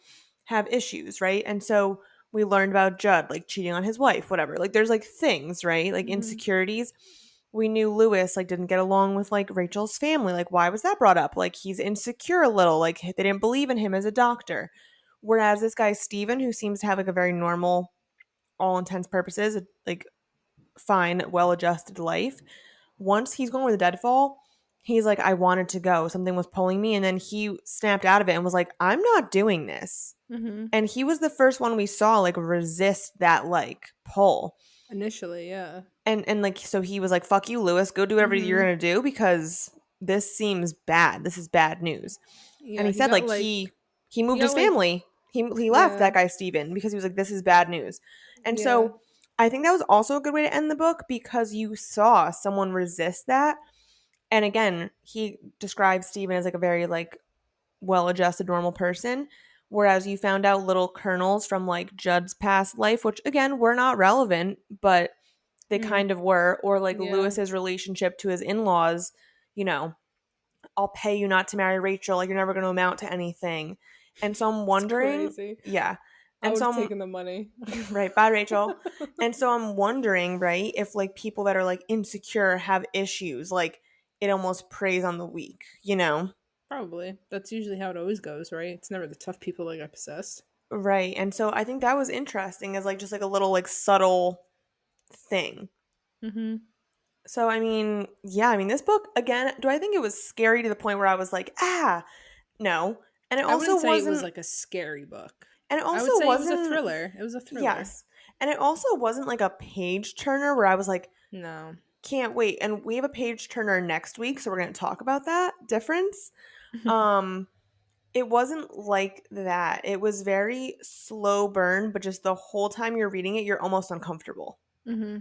have issues, right? And so we learned about Judd, like cheating on his wife, whatever. Like there's like things, right? Like
Hmm.
insecurities. We knew Lewis like didn't get along with like Rachel's family. Like why was that brought up? Like he's insecure a little. Like they didn't believe in him as a doctor. Whereas this guy Steven, who seems to have like a very normal, all intents purposes, like fine, well adjusted life, once he's going with the deadfall, he's like, I wanted to go. Something was pulling me. And then he snapped out of it and was like, I'm not doing this.
Hmm.
And he was the first one we saw like resist that like pull.
Initially, yeah.
And like so he was like, fuck you, Lewis, go do whatever you're
Hmm.
gonna do because this seems bad. This is bad news. And
Yeah,
he said like he
he
moved his
got like
family. He left
yeah,
that guy Steven because he was like, this is bad news. And
yeah.
so I think that was also a good way to end the book because you saw someone resist that. And again, he describes Steven as like a very like well-adjusted normal person, whereas you found out little kernels from like Judd's past life, which again were not relevant, but they
Mm,
kind of were, or like
yeah.
Lewis's relationship to his in-laws, you know, I'll pay you not to marry Rachel, like you're never going to amount to anything. And so I'm
It's
wondering,
crazy.
yeah.
I
And
would
so
have
I'm
taken the money.
right, bye Rachel. And so I'm wondering, right, if like people that are like insecure have issues, like it almost preys on the weak, you know?
Probably. That's usually how it always goes, right? It's never the tough people that get possessed.
Right. And so I think that was interesting as like just like a little like subtle thing.
Hmm.
So I mean, yeah, I mean this book again, do I think it was scary to the point where I was like, "Ah, no." And it
I
also
wouldn't say it was
wasn't
like a scary book.
and it
I would
also
say it was a
wasn't
thriller. It was a thriller.
yes. And it also wasn't like a page turner where I was like,
No.
"Can't wait." And we have a page turner next week, so we're going to talk about that difference. Um it wasn't like that. It was very slow burn, but just the whole time you're reading it, you're almost uncomfortable.
Hmm.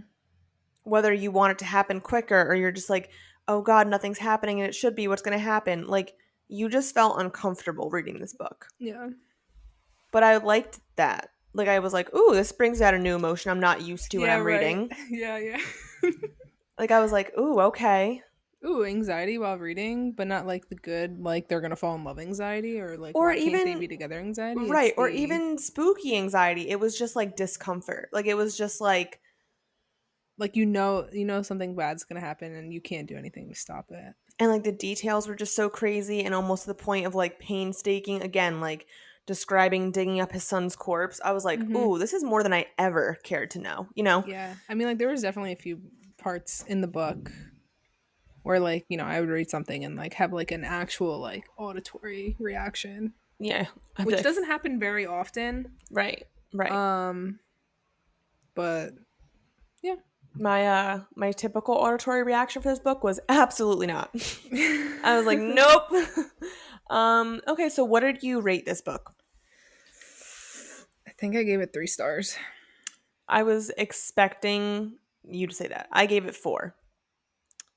Whether you want it to happen quicker or you're just like, oh God, nothing's happening and it should be what's going to happen. Like, you just felt uncomfortable reading this book.
Yeah.
But I liked that. Like, I was like, ooh, this brings out a new emotion I'm not used to when
Yeah,
I'm
right.
reading.
Yeah, yeah.
Like, I was like, ooh, okay.
Ooh, anxiety while reading, but not like the good, like they're gonna fall in love anxiety or like
Or
why can't they
even,
be together anxiety. It's
right, or
the
even spooky anxiety. It was just like discomfort. Like, it was just like,
like you know something bad's gonna happen and you can't do anything to stop it.
and like the details were just so crazy and almost to the point of like painstaking. Again, like describing digging up his son's corpse. I was like,
Hmm.
ooh, this is more than I ever cared to know, you know?
Yeah, I mean, like there was definitely a few parts in the book where like I would read something and like have like an actual like auditory reaction,
Yeah. I'd be
which
like,
doesn't happen very often.
right, right.
Um, but yeah.
My typical auditory reaction for this book was absolutely not. I was like, nope. Okay, so what did you rate this book?
I think I gave it 3 stars.
I was expecting you to say that. I gave it 4.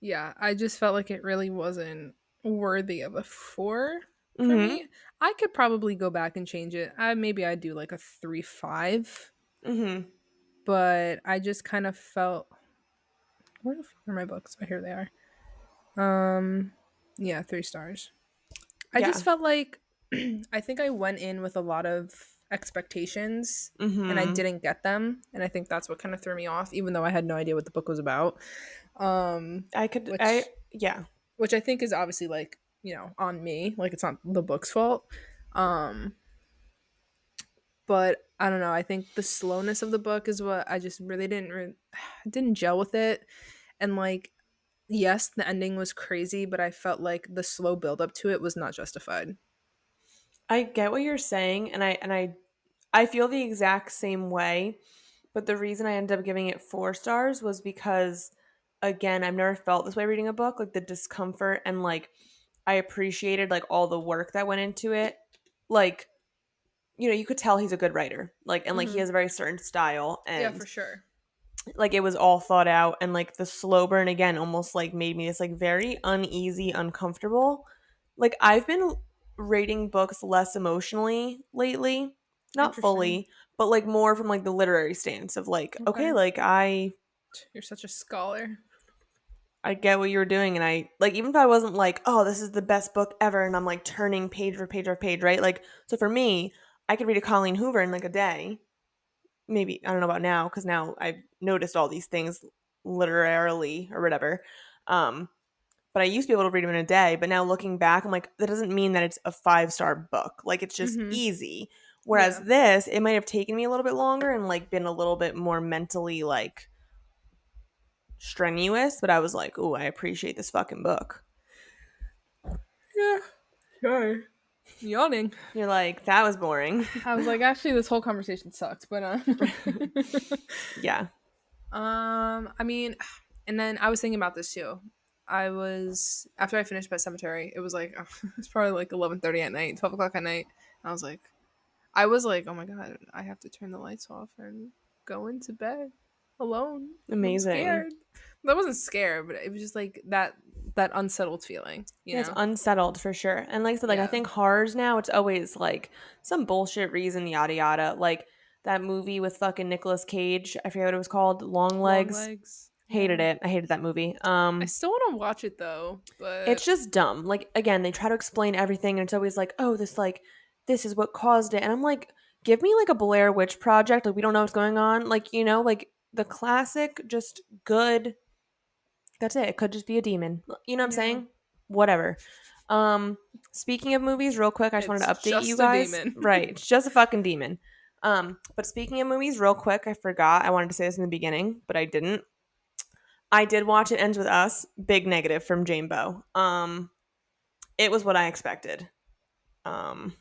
Yeah, I just felt like it really wasn't worthy of a 4 for
Mm-hmm.
me. I could probably go back and change it. Maybe I'd do like a 3.5,
Mm-hmm.
but I just kind of felt where the fuck are my books? Oh, here they are. Yeah, 3 stars. I just
Yeah.
felt like I think I went in with a lot of expectations and I
Mm-hmm.
didn't get them, and I think that's what kind of threw me off, even though I had no idea what the book was about. Um,
I
which
yeah.
which I think is obviously like on me, like it's not the book's fault. Um, but I don't know. I think the slowness of the book is what I just really didn't gel with it, and like yes, the ending was crazy, but I felt like the slow build up to it was not justified.
I get what you're saying and I feel the exact same way, but the reason I ended up giving it 4 stars was because again, I've never felt this way reading a book, like the discomfort and like I appreciated like all the work that went into it. Like, you know, you could tell he's a good writer. Like and like he
Hmm.
has a very certain style
Yeah, for
and
sure.
like it was all thought out, and like the slow burn again almost like made me just like very uneasy, uncomfortable. Like I've been rating books less emotionally lately, not
Interesting.
fully, but like more from like the literary stance of like, okay,
Okay.
like
You're such a scholar.
I get what you were doing, and I like, even if I wasn't like, oh, this is the best book ever, and I'm like turning page for page for page, right? Like, so for me, I could read a Colleen Hoover in like a day. Maybe I don't know about now because now I've noticed all these things literarily or whatever. Um, but I used to be able to read them in a day, but now looking back, I'm like, that doesn't mean that it's a 5-star book. Like it's just
Mm-hmm.
easy. Whereas
Yeah.
this, it might have taken me a little bit longer and like been a little bit more mentally like strenuous, but I was like, oh, I appreciate this fucking book.
Yeah. Sure. Yawning.
You're like, that was boring.
I was like, actually, this whole conversation sucked, but
Yeah.
I mean, and then I was thinking about this too. I was after I finished Pet Cemetery, it was like it's probably like 11:30 at night, 12 o'clock at night. I was like, oh my god, I have to turn the lights off and go into bed alone. I'm
Amazing.
scared. I wasn't scared, but it was just like that unsettled feeling, you
Yeah, it's
know?
unsettled for sure. And like I said, like I
Yeah,
think horrors now, it's always like some bullshit reason, yada yada. Like that movie with fucking Nicolas Cage, I forget what it was called, Long
long
Legs.
legs.
Hated
Yeah,
it. I hated that movie.
I still want to watch it though,
It's
but
just dumb. Like again, they try to explain everything and it's always like, oh, this is what caused it. And I'm like, give me like a Blair Witch project. Like we don't know what's going on. Like, like the classic, just good. That's it. It could just be a demon. You know what I'm
yeah,
saying? Whatever. Um, Speaking of movies, real quick, I just wanted
it's
to update you
just a
guys.
demon.
Right, it's just a fucking demon. But speaking of movies, real quick, I forgot. I wanted to say this in the beginning, but I didn't. I did watch It Ends With Us. Big negative from Jane Bow. It was what I expected. Um,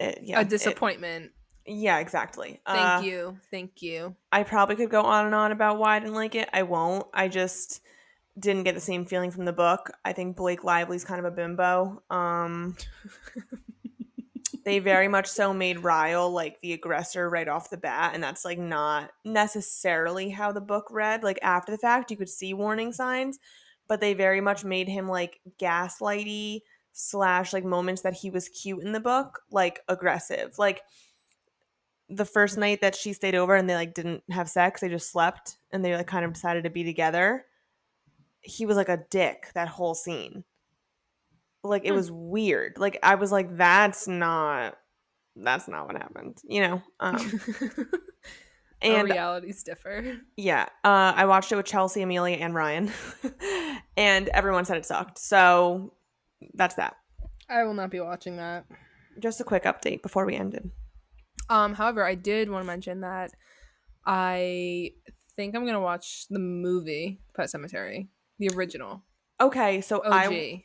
A
yeah,
disappointment.
yeah, exactly.
Thank you. Thank you.
I probably could go on and on about why I didn't like it. I won't. I just didn't get the same feeling from the book. I think Blake Lively's kind of a bimbo. They very much so made Ryle like the aggressor right off the bat, and that's like not necessarily how the book read. Like after the fact, you could see warning signs, but they very much made him like gaslighty slash like moments that he was cute in the book, like aggressive. Like the first night that she stayed over and they like didn't have sex, they just slept and they like kind of decided to be together. He was like a dick that whole scene. Like it
Hmm.
was weird. Like I was like, that's not what happened,
Our
and
realities differ.
yeah, I watched it with Chelsea, Amelia, and Ryan, and everyone said it sucked. So that's that.
I will not be watching that.
Just a quick update before we ended.
However, I did want to mention that I think I'm gonna watch the movie Pet Cemetery, the original
Okay, so I
OG.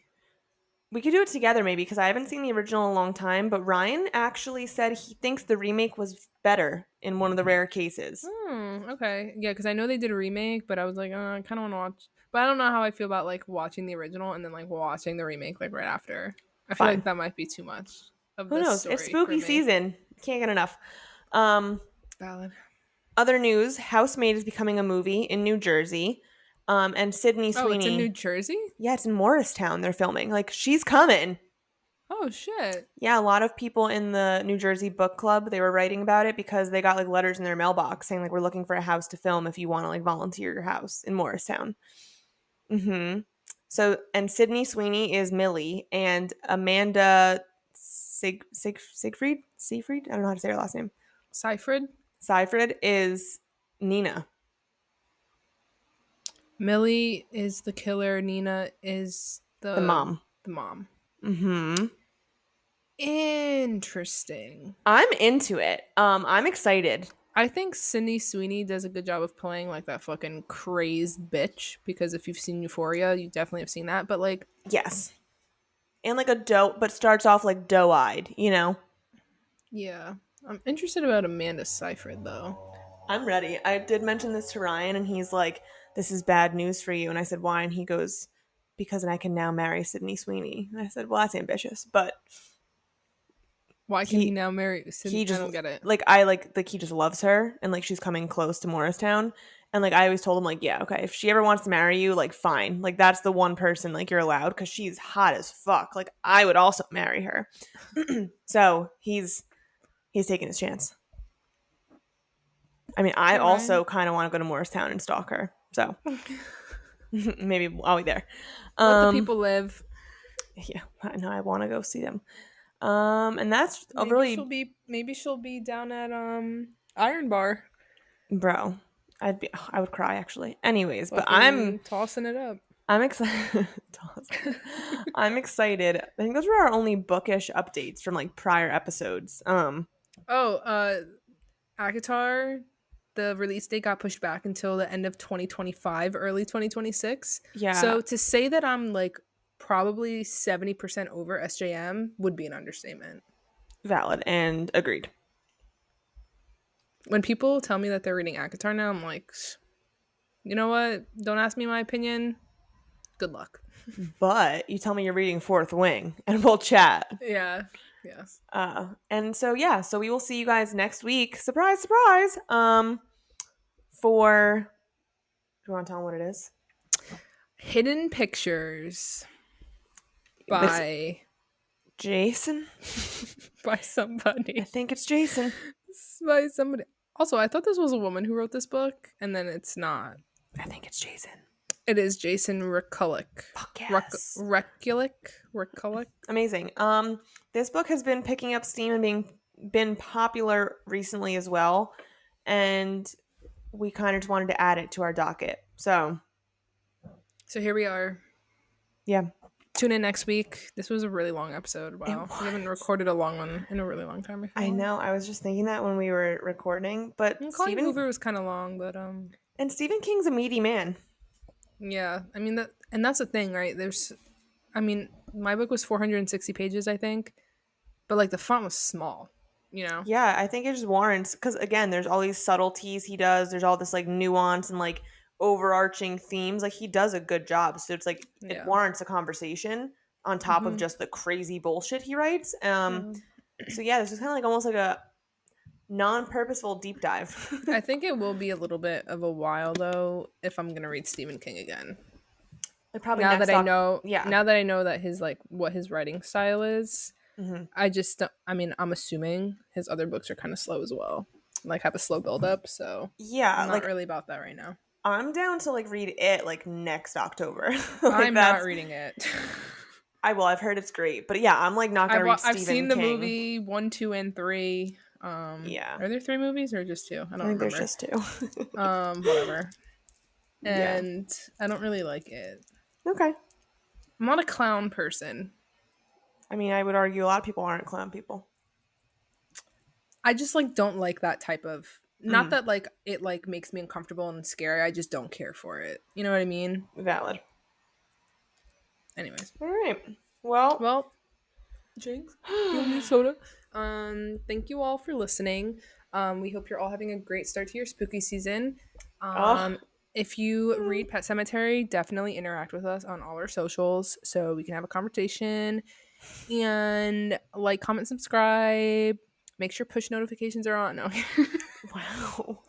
we could do it together maybe because I haven't seen the original in a long time. But Ryan actually said he thinks the remake was better in one of the rare cases.
Okay. Yeah, because I know they did a remake, but I was like, I kind of want to watch. But I don't know how I feel about like watching the original and then like watching the remake like right after. I feel like
Fine.
that might be too much of
Who
the
knows? It's
story for
spooky
me.
season. Can't get enough. Um,
Valid.
Other news: Housemaid is becoming a movie in New Jersey, and Sydney
Oh, it's in New
Sweeney.
Jersey?
Yeah, it's in Morristown. They're filming. Like she's coming.
Oh, shit.
Yeah, a lot of people in the New Jersey book club they were writing about it because they got like letters in their mailbox saying like we're looking for a house to film if you want to like volunteer your house in Morristown. Mm-hmm. So and Sydney Sweeney is Millie and Amanda Siegfried. I don't know how to say her last name.
Seifrid?
Seyfried is Nina,
Millie is the killer. Nina is
the mom.
the mom.
Mm-hmm.
Interesting.
I'm into it. I'm excited.
I think Sydney Sweeney does a good job of playing like that fucking crazed bitch because if you've seen Euphoria, you definitely have seen that. But like,
Yes. And like a doe, but starts off like doe-eyed.
yeah, I'm interested about Amanda Seyfried though.
I'm ready. I did mention this to Ryan, and he's like, "This is bad news for you." And I said, "Why?" And he goes, "Because I can now marry Sydney Sweeney." And I said, "Well, that's ambitious, but
Why can he
He
now marry?
he
I
just
don't get it.
like he just loves her, and like she's coming close to Morristown, and like I always told him like, yeah, okay, if she ever wants to marry you, like fine, like that's the one person like you're allowed because she's hot as fuck. Like I would also marry her. So he's taking his chance. I mean, I
All right.
also kind of want to go to Morristown and stalk her. So maybe I'll be there.
Let the
Um,
people live.
yeah, I know I want to go see them. And that's a
Maybe
really,
she'll be down at Iron Bar,
bro. I would cry actually. Anyways, but
fucking tossing it up.
I'm excited. I'm excited. I think those were our only bookish updates from like prior episodes.
Oh, Akatar, the release date got pushed back until the end of 2025, early 2026.
Yeah,
So to say that I'm like probably 70% over SJM would be an understatement.
valid and agreed.
When people tell me that they're reading Akatar now, I'm like, you know what? Don't ask me my opinion. Good luck.
But you tell me you're reading Fourth Wing, and we'll chat.
Yeah. Yes.
And so yeah, so we will see you guys next week. Surprise, surprise. For do you want to tell them what it is?
Hidden Pictures
It's
by
Jason.
by
I
somebody.
think it's Jason.
By somebody. Also, I thought this was a woman who wrote this book, and then it's not.
I think it's Jason.
It is Jason Rekulick.
Fuck yes.
Rekulick.
Amazing. This book has been picking up steam and been popular recently as well, and we kind of just wanted to add it to our docket. So
So here we are.
yeah,
Tune in next week. This was a really long episode.
it
Wow. We haven't
was.
recorded a long one in a really long time, I feel
I
like.
know. I was just thinking that when we were recording, but
And Colleen Hoover was kind of long, but
Stephen King's a meaty man.
yeah. I mean that's the thing, right? I mean, my book was 460 pages, I think, but like the font was small, you know.
Yeah, I think it just warrants because again, there's all these subtleties he does. There's all this like nuance and like overarching themes. Like he does a good job. So it's like it
Yeah.
warrants a conversation on top of
Mhm.
just the crazy bullshit he writes.
Yeah.
So yeah, this is kind of like almost like a non-purposeful deep dive.
I think it will be a little bit of a while though if I'm going to read Stephen King again.
Like probably next doc. Yeah.
Now that I know that his like what his writing style is,
Hmm.
I just I mean, I'm assuming his other books are kind of slow as well. Like have a slow build up, so I'm
Yeah,
not
like
really about that right now.
I'm down to like read it like next October. Like
I'm not
that's
reading it.
I've heard it's great, but yeah, I'm like not gonna read
I've
Stephen
seen the
King.
movie 1, 2, and 3.
Yeah,
Are there 3 movies or just 2? I
I
don't
think there's
remember.
just two.
Whatever.
Yeah.
And I don't really like it.
Okay.
I'm not a clown person.
I mean, I would argue a lot of people aren't clown people.
I just like don't like that type of not
Mm,
that like it like makes me uncomfortable and scary. I just don't care for it. You know what I mean?
valid.
Anyways.
All right. Well,
Well, Jinx, you want me soda? Thank you all for listening. We hope you're all having a great start to your spooky season.
oh,
If you read Pet Sematary, definitely interact with us on all our socials so we can have a conversation and like, comment, subscribe. Make sure push notifications are on. No,
wow.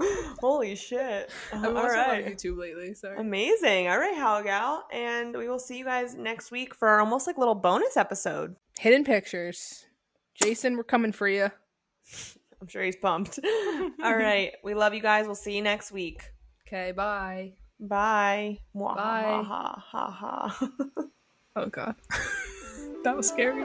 Holy shit.
I've been
All
watching a lot of
right.
YouTube lately. Sorry.
Amazing. All right, Hal Gal. And we will see you guys next week for our almost like little bonus episode.
Hidden Pictures. Jason, we're coming for you.
I'm sure he's pumped. All right. We love you guys. We'll see you next week.
Okay, bye.
Bye. Mwah, ha, ha,
Bye.
ha, ha, ha.
Oh, God. That was scary.